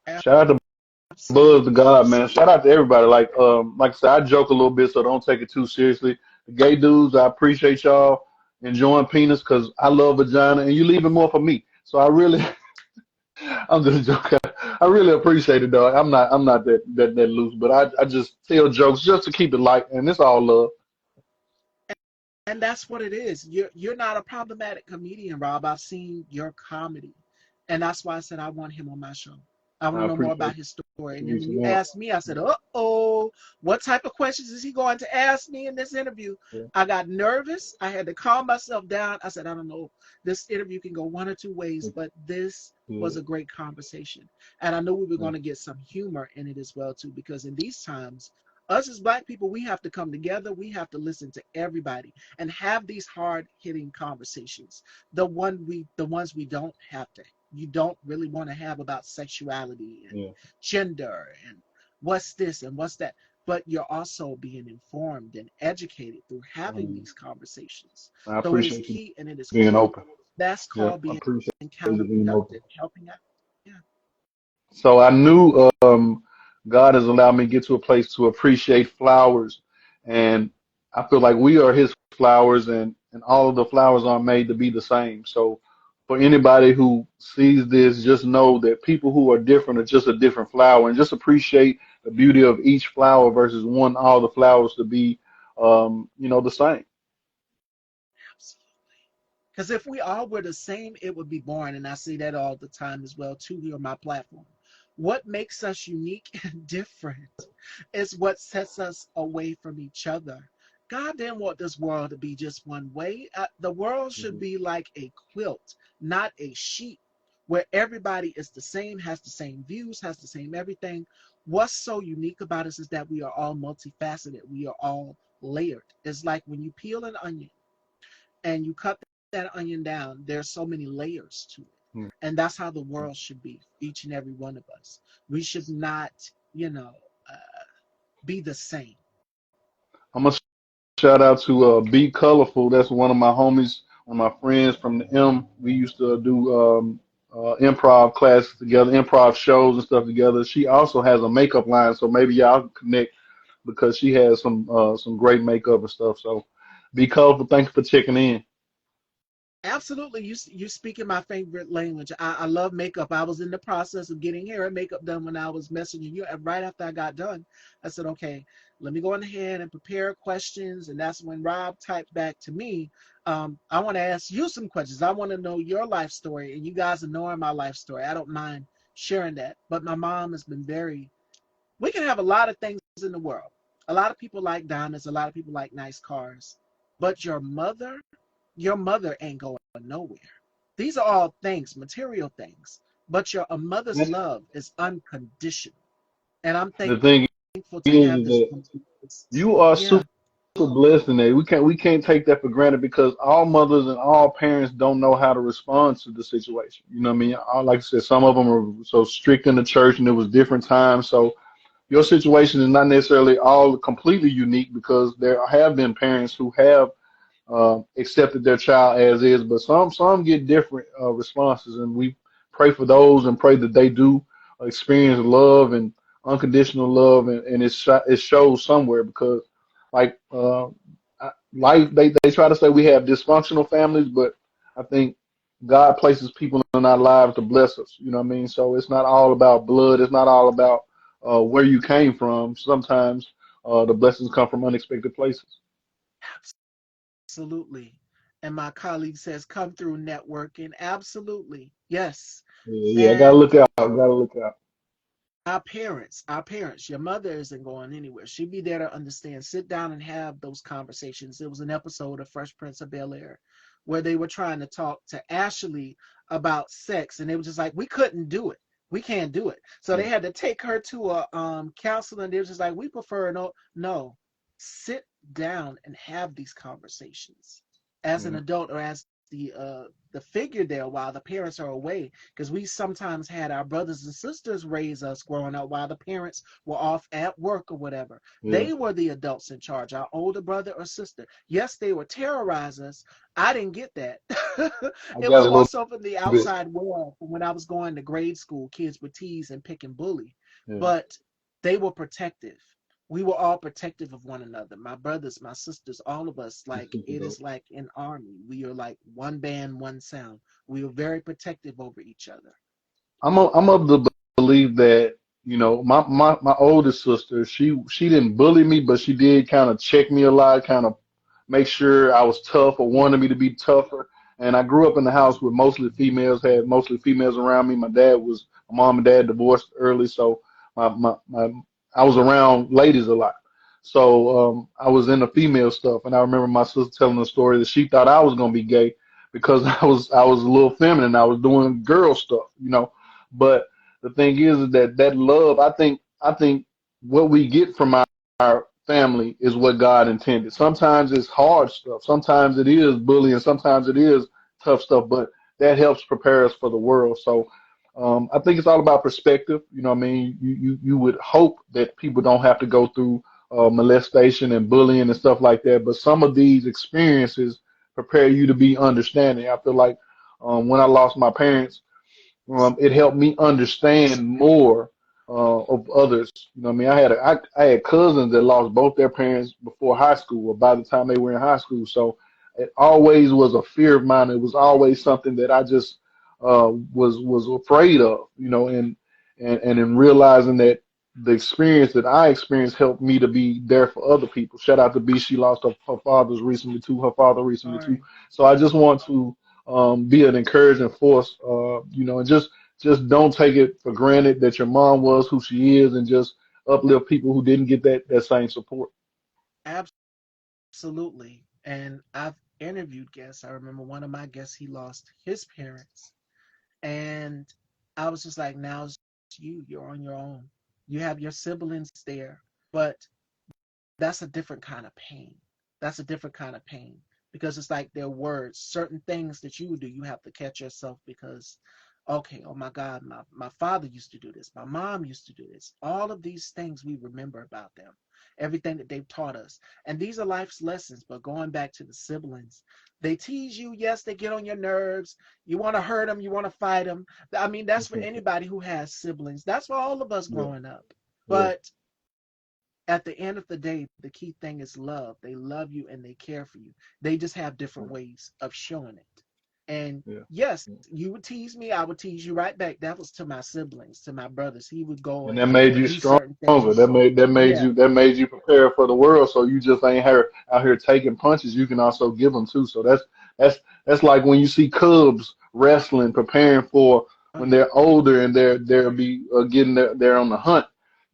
to. Shout out to Buzz the Absolutely. God, man. Absolutely. Shout out to everybody. Like I said, I joke a little bit, so don't take it too seriously. The gay dudes, I appreciate y'all enjoying penis, because I love vagina, and you leaving more for me. So I really, I'm just joking. I really appreciate it, dog. I'm not that loose, but I just tell jokes just to keep it light, and it's all love. And that's what it is. You're not a problematic comedian, Rob. I've seen your comedy, and that's why I said I want him on my show. I want I to know more appreciate about his story. And then when you you more. asked me, I said, "Uh-oh, what type of questions is he going to ask me in this interview?" Yeah, I got nervous. I had to calm myself down. I said, "I don't know. This interview can go one or two ways, yeah, but this was yeah, a great conversation." And I knew we were yeah. going to get some humor in it as well too, because in these times, us as Black people, we have to come together. We have to listen to everybody and have these hard hitting conversations. The ones we don't have to, you don't really want to have about sexuality and Yeah. gender and what's this and what's that. But you're also being informed and educated through having these conversations. I So it is appreciate you key and it is being critical. open. That's Yeah, called I being appreciate you being open. counterproductive, helping out. Yeah. So I knew God has allowed me to get to a place to appreciate flowers. And I feel like we are his flowers, and all of the flowers are made to be the same. So for anybody who sees this, just know that people who are different are just a different flower, and just appreciate the beauty of each flower versus one all the flowers to be, the same. Absolutely. Because if we all were the same, it would be boring. And I say that all the time as well, too, here on my platform. What makes us unique and different is what sets us away from each other. God didn't want this world to be just one way. The world should Mhm. be like a quilt, not a sheet, where everybody is the same, has the same views, has the same everything. What's so unique about us is that we are all multifaceted. We are all layered. It's like when you peel an onion and you cut that onion down, there's so many layers to it. And that's how the world should be, each and every one of us. We should not, you know, uh, be the same. I'm gonna shout out to Be Colorful. That's one of my homies, one of my friends from the M. We used to do improv classes together, improv shows and stuff together. She also has a makeup line, so maybe y'all can connect because she has some great makeup and stuff. So Be Colorful. Thank you for checking in. Absolutely, you speak in my favorite language. I love makeup. I was in the process of getting hair and makeup done when I was messaging you, and right after I got done, I said, "Okay, let me go in ahead and prepare questions." And that's when Rob typed back to me. I want to ask you some questions. I want to know your life story, and you guys are knowing my life story. I don't mind sharing that. But my mom has been very. We can have a lot of things in the world. A lot of people like diamonds. A lot of people like nice cars. But your mother ain't going nowhere. These are all things, material things. But a mother's And love is unconditional. And I'm the thing thankful to have is this. that you are Yeah, super blessed in that. We can't take that for granted because all mothers and all parents don't know how to respond to the situation. You know what I mean? Like I said, some of them are so strict in the church, and it was different times. So your situation is not necessarily all completely unique because there have been parents who have accepted their child as is, but some get different responses, and we pray for those and pray that they do experience love and unconditional love, and it shows somewhere because like life they try to say we have dysfunctional families, but I think God places people in our lives to bless us. You know what I mean? So it's not all about blood. It's not all about where you came from. Sometimes the blessings come from unexpected places. absolutely. And my colleague says, come through networking. Absolutely. Yes. Yeah, yeah, I gotta And look out. I gotta look out. our parents, your mother isn't going anywhere. She'd be there to understand. Sit down and have those conversations. There was an episode of Fresh Prince of Bel Air where they were trying to talk to Ashley about sex, and they were just like, we couldn't do it. We can't do it. So they Yeah, had to take her to a counselor, and they were just like, we prefer no. Sit down and have these conversations as an yeah. adult or as the figure there while the parents are away, because we sometimes had our brothers and sisters raise us growing up while the parents were off at work or whatever. Yeah. They were the adults in charge, our older brother or sister. Yes, they would terrorize us. I didn't get that. I It got was a more little so from the bit. outside world. When I was going to grade school, kids would tease and pick and bully, Yeah. but they were protective. We were all protective of one another. My brothers, my sisters, all of us. That's Like super it dope. is like an army. We are like one band, one sound. We were very protective over each other. I'm of the belief that my oldest sister, she didn't bully me, but she did kind of check me a lot, kind of make sure I was tough or wanted me to be tougher. And I grew up in the house with mostly females, had mostly females around me. My mom and dad divorced early, so my I was around ladies a lot. So I was into female stuff, and I remember my sister telling the story that she thought I was gonna be gay because I was a little feminine. I was doing girl stuff, but the thing is that that love, I think what we get from our family is what God intended. Sometimes it's hard stuff. Sometimes it is bullying. Sometimes it is tough stuff, but that helps prepare us for the world. So I think it's all about perspective. You know what I mean? You would hope that people don't have to go through molestation and bullying and stuff like that, but some of these experiences prepare you to be understanding. I feel like when I lost my parents, it helped me understand more of others. You know what I mean? I had cousins that lost both their parents before high school or by the time they were in high school. So it always was a fear of mine. It was always something that I just was afraid of, you know, and in realizing that the experience that I experienced helped me to be there for other people. Shout out to B. She lost her father's recently too, her father recently too. Sorry. So I just want to be an encouraging force, you know, and just don't take it for granted that your mom was who she is, and just uplift people who didn't get that same support. Absolutely. And I've interviewed guests. I remember one of my guests, he lost his parents. And I was just like, now it's you. You're on your own. You have your siblings there, but that's a different kind of pain. That's a different kind of pain because it's like their words, certain things that you do, you have to catch yourself because, okay, oh my God, my father used to do this. My mom used to do this. All of these things we remember about them, everything that they've taught us. And these are life's lessons. But going back to the siblings, they tease you. Yes, they get on your nerves. You want to hurt them. You want to fight them. I mean, that's for anybody who has siblings. That's for all of us Yeah, growing up. yeah, But at the end of the day, the key thing is love. They love you and they care for you. They just have different ways of showing it. And yeah. yes, you would tease me, I would tease you right back. That was to my siblings, to my brothers. He would go And and that made you do certain stronger. things. Yeah, That made you prepare for the world. So you just ain't here out here taking punches. You can also give them too. So that's that's like when you see Cubs wrestling, preparing for oh when yeah. they're older and they'll be getting there on the hunt.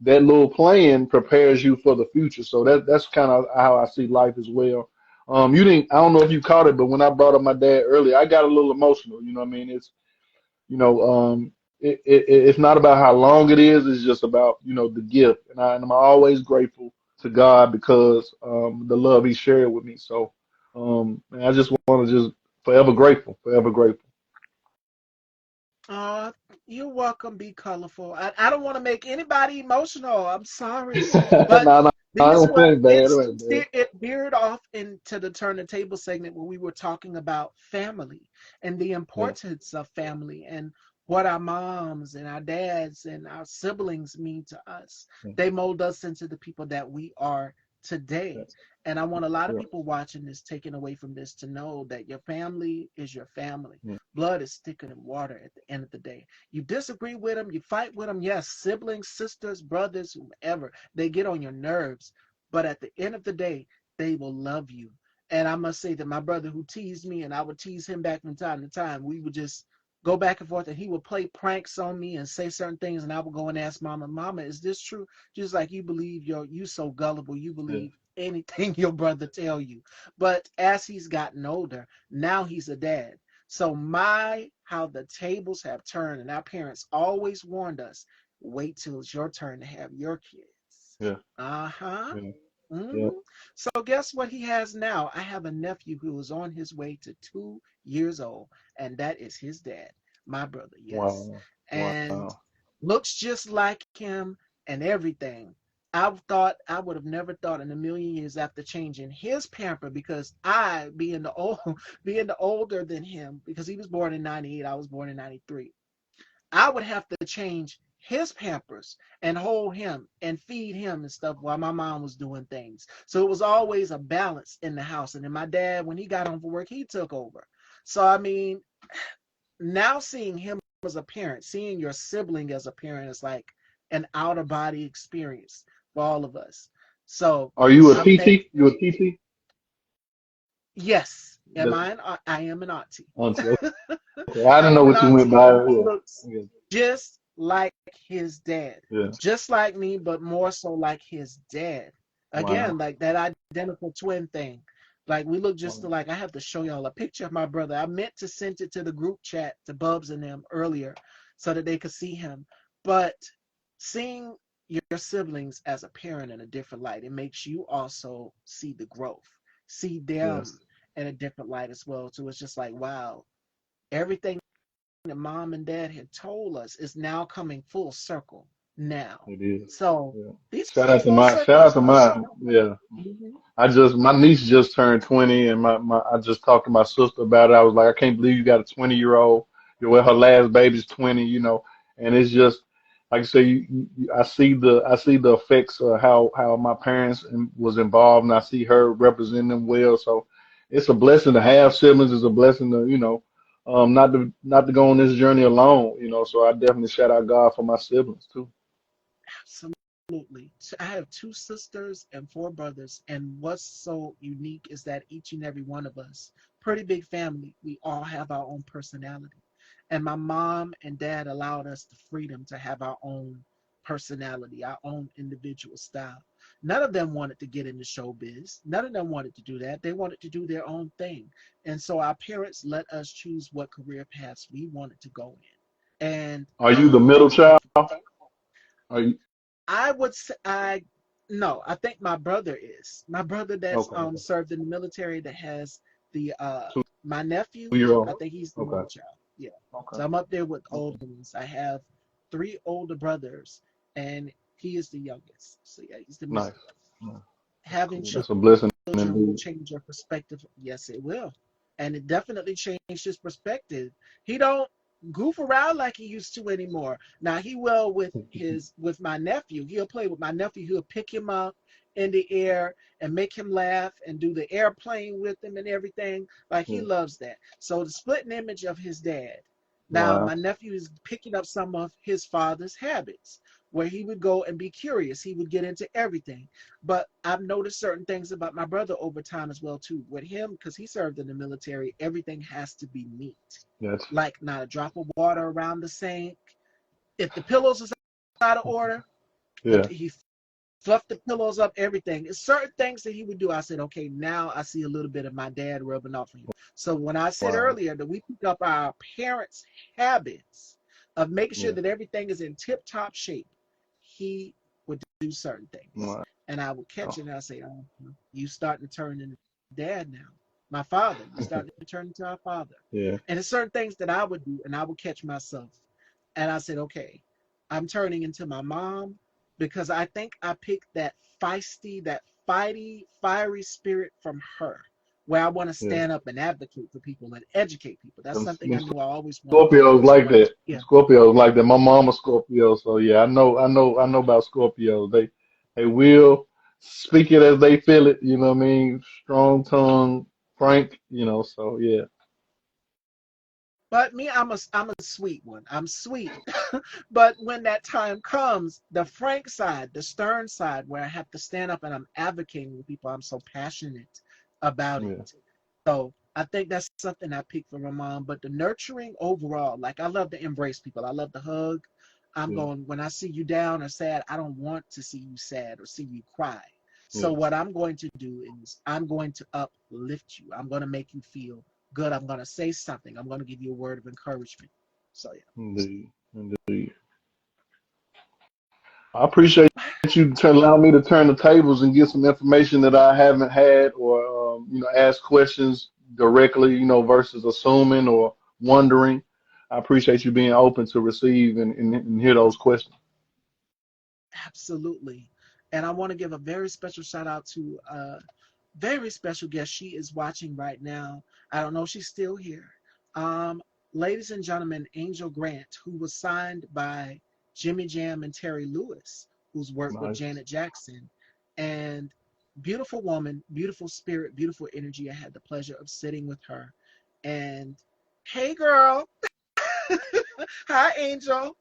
That little playing prepares you for the future. So that's kind of how I see life as well. You didn't. I don't know if you caught it, but when I brought up my dad earlier, I got a little emotional. You know what I mean? You know, it's not about how long it is. It's just about, you know, the gift. And I'm always grateful to God because the love He shared with me. So, and I just want to just forever grateful, forever grateful. Uh, you're welcome. Be colorful. I don't want to make anybody emotional. I'm sorry, but No, no, this it what ain't bad. It ain't bad. it veered off into the turn the table segment where we were talking about family and the Yeah, importance of family and what our moms and our dads and our siblings mean to us. yeah, They mold us into the people that we are yeah, today. And I want a lot of yeah, people watching this, taking away from this, to know that your family is your family. yeah, Blood is thicker than water at the end of the day. You disagree with them, you fight with them, yes, siblings, sisters, brothers, whomever, they get on your nerves. But at the end of the day, they will love you. And I must say that my brother who teased me and I would tease him back from time to time, we would just go back and forth and he would play pranks on me and say certain things and I would go and ask Mama, is this true? Just like you believe you so gullible, you yeah. believe anything your brother tell you. But as he's gotten older, now he's a dad. So my how the tables have turned, and our parents always warned us, wait till it's your turn to have your kids. Yeah. Uh-huh. Yeah. Yeah. Hmm. So guess what he has now? I have a nephew who is on his way to 2 years old, and that is his dad, my brother, yes. Wow. And Wow. looks just like him and everything. I thought I would have never thought in a million years after changing his pamper because I, being the old, being the older than him, because he was born in '98, I was born in '93. I would have to change his pampers and hold him and feed him and stuff while my mom was doing things. So it was always a balance in the house. And then my dad, when he got home from work, he took over. So I mean, now seeing him as a parent, seeing your sibling as a parent is like an out of body experience for all of us. So Are you a I'm TT? thankful. You a TT? Yes, am That's I am an auntie. auntie. Okay. I didn't I know am an what you meant auntie, by and it. he Yeah. looks Yeah. just like his dad, Yeah. just like me, but more so like his dad. Again, Wow. like that identical twin thing. Like we look just Wow. alike. I have to show y'all a picture of my brother. I meant to send it to the group chat to Bubs and them earlier so that they could see him. But seeing your siblings as a parent in a different light, it makes you also see the growth, see them Yes. in a different light as well. So it's just like, wow, everything that mom and dad had told us is now coming full circle now. It is. So Yeah. these come full Shout circle. out It's to full my, circle. yeah. Mm-hmm. My niece just turned 20, and I just talked to my sister about it. I was like, I can't believe you got a 20-year-old. Well, her last baby's 20, you know, and it's just, like I say, I see the effects of how my parents was involved, and I see her representing them well. So it's a blessing to have siblings. It's a blessing to not to go on this journey alone. So I definitely shout out God for my siblings too. Absolutely. I have two sisters and four brothers, and what's so unique is that each and every one of us, pretty big family, we all have our own personality. And my mom and dad allowed us the freedom to have our own personality, our own individual style. None of them wanted to get into showbiz. None of them wanted to do that. They wanted to do their own thing. And so our parents let us choose what career paths we wanted to go in. And Are you the I'm middle child? thankful. Are you I would say I no, I think my brother is. My brother that's okay? Okay. served in the military that has the Two my nephew, year I old. think he's the Okay. middle child. Yeah. Okay. So I'm up there with Okay. older ones. I have three older brothers and he is the youngest. So yeah, he's the Nice. middle. Nice. That's Having cool. That's a blessing children will indeed. change your perspective. Yes, it will. And it definitely changed his perspective. He don't goof around like he used to anymore. Now he will with my nephew. He'll play with my nephew. He'll pick him up in the air and make him laugh and do the airplane with him and everything. Like he Yeah. loves that. So the splitting image of his dad. Now Wow. my nephew is picking up some of his father's habits where he would go and be curious. He would get into everything. But I've noticed certain things about my brother over time as well too. With him, because he served in the military, everything has to be neat. That's Like not a drop of water around the sink. If the pillows is out of order, yeah. he fluffed the pillows up, everything. It's certain things that he would do. I said, okay, now I see a little bit of my dad rubbing off on you. So when I said Wow. earlier that we pick up our parents' habits of making sure Yeah. that everything is in tip-top shape, he would do certain things. Wow. And I would catch it and I say, oh, you starting to turn into dad now. My father, you starting to turn into our father. Yeah. And there's certain things that I would do and I would catch myself. And I said, okay, I'm turning into my mom because I think I picked that feisty, that fighty, fiery spirit from her, where I want to Yeah. stand up and advocate for people and educate people. That's Them, something them I knew I always wanted to do. Scorpios like that. Yeah, Scorpios like that. My mom a Scorpio, so yeah, I know about Scorpios. They will speak it as they feel it. You know what I mean? Strong tongue, frank. So yeah. but me, I'm a sweet one. I'm sweet, but when that time comes, the frank side, the stern side, where I have to stand up and I'm advocating with people, I'm so passionate about it. Yeah. So I think that's something I picked from my mom. But the nurturing overall, like I love to embrace people. I love to hug. I'm Yeah. going when I see you down or sad, I don't want to see you sad or see you cry. So Yeah. what I'm going to do is I'm going to uplift you. I'm going to make you feel good. I'm going to say something. I'm going to give you a word of encouragement. So yeah. Indeed. Indeed. I appreciate you allowing me to turn the tables and get some information that I haven't had, or ask questions directly, versus assuming or wondering. I appreciate you being open to receive and hear those questions. Absolutely. And I want to give a very special shout out to a very special guest. She is watching right now. I don't know if she's still here. Um, Ladies and gentlemen, Angel Grant, who was signed by Jimmy Jam and Terry Lewis, who's worked with Nice. Janet Jackson. And beautiful woman, beautiful spirit, beautiful energy. I had the pleasure of sitting with her. And hey, girl. Hi, Angel.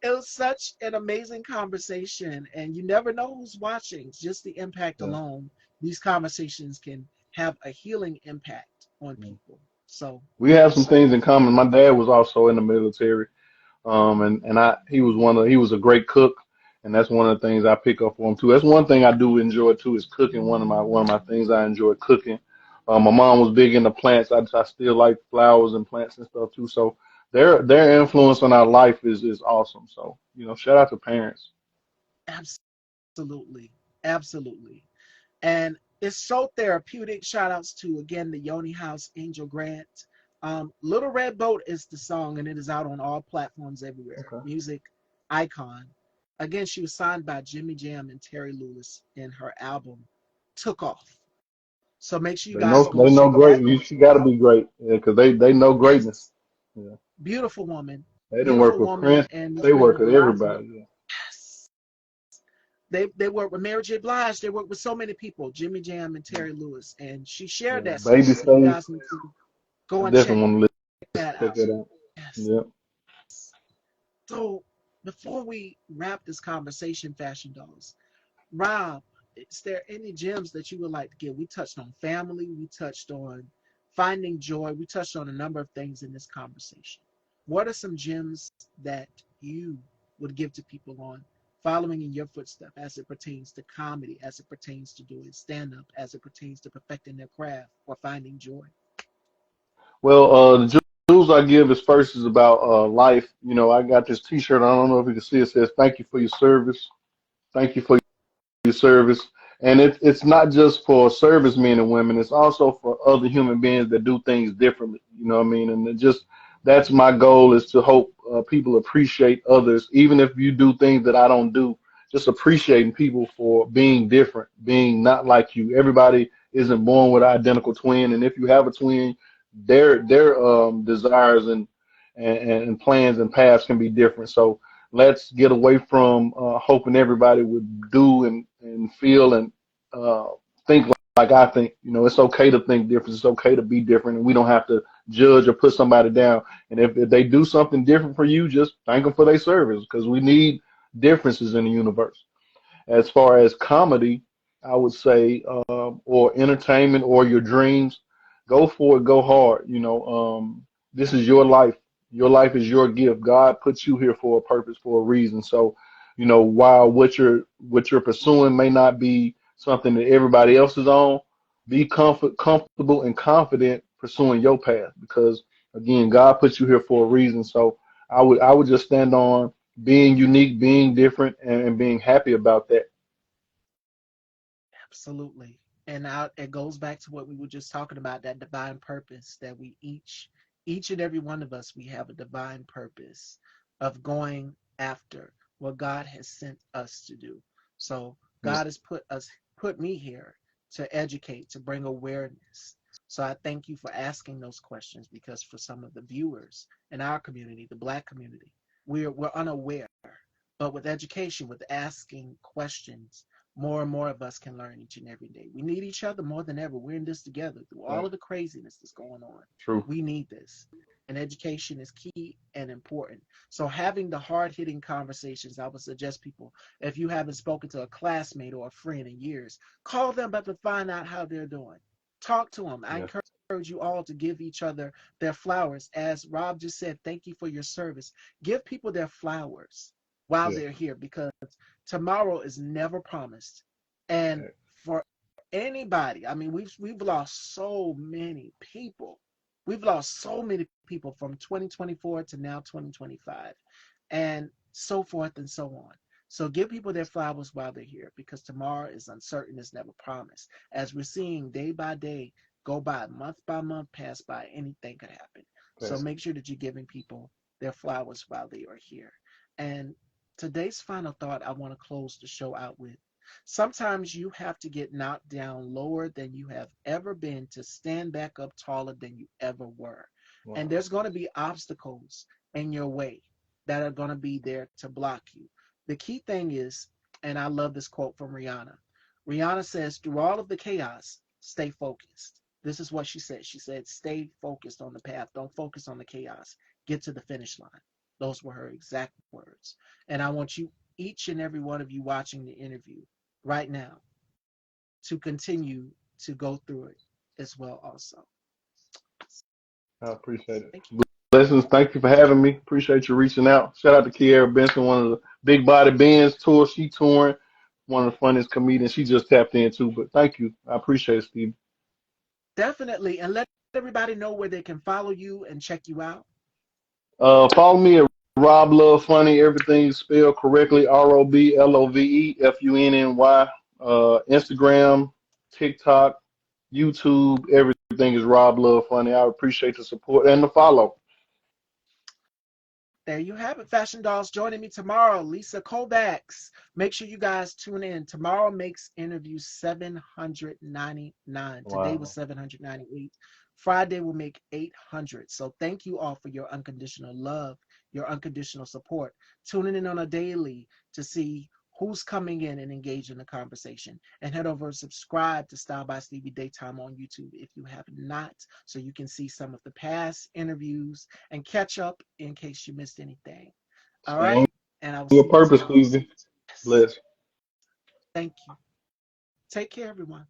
It was such an amazing conversation, and you never know who's watching. Just the impact Yeah. alone, these conversations can have a healing impact on Yeah. people. So, We have some things in common. My dad was also in the military. And he was a great cook, and that's one of the things I pick up for him too. That's one thing I do enjoy too is cooking. One of my things I enjoy cooking. My mom was big into plants. I still like flowers and plants and stuff too. So their influence on our life is awesome. So shout out to parents. absolutely, absolutely. And it's so therapeutic. Shout outs to, again, the Yoni House, Angel Grant. Little Red Boat is the song, and it is out on all platforms everywhere. Okay. Music icon. Again, she was signed by Jimmy Jam and Terry Lewis, and her album took off. So make sure you They know guys go they know check great. that. She got to be great, yeah, because they know greatness. Yes. Yeah. Beautiful woman. They didn't work beautiful with woman, Prince. and Miss They Rachel work with Blige. everybody. Yes. They work with Mary J. Blige. They work with so many people, Jimmy Jam and Terry Lewis. And she shared Yeah. that Baby song. So you Faith. guys need to go I and check definitely want to that check out. that out. Yes. Yep. So before we wrap this conversation, Fashion Dolls, Rob, is there any gems that you would like to give? We touched on family, we touched on finding joy, we touched on a number of things in this conversation. What are some gems that you would give to people on following in your footsteps as it pertains to comedy, as it pertains to doing stand up, as it pertains to perfecting their craft or finding joy? Well, the jewels I give is first is about life. You know, I got this T-shirt. I don't know if you can see it. Says "Thank you for your service. Thank you for your service." And it's not just for servicemen and women. It's also for other human beings that do things differently. You know what I mean? And it just that's my goal is to hope people appreciate others, even if you do things that I don't do. Just appreciating people for being different, being not like you. Everybody isn't born with an identical twin, and if you have a twin, their desires and plans and paths can be different. So let's get away from hoping everybody would do and feel and uh, think like I think. You know, it's okay to think different. It's okay to be different, and we don't have to judge or put somebody down. And if they do something different for you, just thank them for their service because we need differences in the universe. As far as comedy, I would say, or entertainment or your dreams, go for it, go hard. You know, this is your life. Your life is your gift. God puts you here for a purpose, for a reason. So, you know, while what you're pursuing may not be something that everybody else is on, be comfortable and confident pursuing your path because again, God puts you here for a reason. So I would just stand on being unique, being different, and being happy about that. Absolutely. And it goes back to what we were just talking about, that divine purpose that we each and every one of us, we have a divine purpose of going after what God has sent us to do. So Yeah. God has put me here to educate, to bring awareness. So I thank you for asking those questions because for some of the viewers in our community, the Black community, we're unaware. But with education, with asking questions, more and more of us can learn each and every day. We need each other more than ever. We're in this together through all of Thanks. the craziness that's going on. True. We need this. And education is key and important. So having the hard-hitting conversations, I would suggest people, if you haven't spoken to a classmate or a friend in years, call them up to find out how they're doing. Talk to them. I Yeah. encourage you all to give each other their flowers. As Rob just said, thank you for your service. Give people their flowers while Yeah. they're here because tomorrow is never promised. And Right. for anybody, I mean, we've lost so many people. We've lost so many people from 2024 to now 2025, and so forth and so on. So give people their flowers while they're here because tomorrow is uncertain, it's never promised. As we're seeing day by day go by month, pass by, anything could happen. So Okay. make sure that you're giving people their flowers while they are here. And today's final thought I want to close the show out with. Sometimes you have to get knocked down lower than you have ever been to stand back up taller than you ever were. And Wow. there's going to be obstacles in your way that are going to be there to block you. The key thing is, and I love this quote from Rihanna. Rihanna says, through all of the chaos, stay focused. This is what she said. She said, stay focused on the path. Don't focus on the chaos. Get to the finish line. Those were her exact words. And I want you, each and every one of you watching the interview right now, to continue to go through it as well also. I appreciate it. Thank you. Blessings. Thank you for having me. Appreciate you reaching out. Shout out to Kiera Benson, one of the big body bands tour. She touring. One of the funniest comedians. She just tapped in too. But thank you. I appreciate it, Steve. Definitely. And let everybody know where they can follow you and check you out. Follow me at Rob Love Funny. Everything is spelled correctly. ROBLOVEFUNNY. Instagram, TikTok, YouTube. Everything is Rob Love Funny. I appreciate the support and the follow. There you have it, Fashion Dolls. Joining me tomorrow, Lisa Kovacs. Make sure you guys tune in. Tomorrow makes interview 799. Today was Wow. 798. Friday will make 800. So thank you all for your unconditional love your unconditional support. Tuning in on a daily to see who's coming in and engage in the conversation. And head over and subscribe to Style by Stevie Daytime on YouTube if you have not, so you can see some of the past interviews and catch up in case you missed anything. All Same right. And I will with see you purpose, tomorrow. Stevie. Yes. Bless. Thank you. Take care, everyone.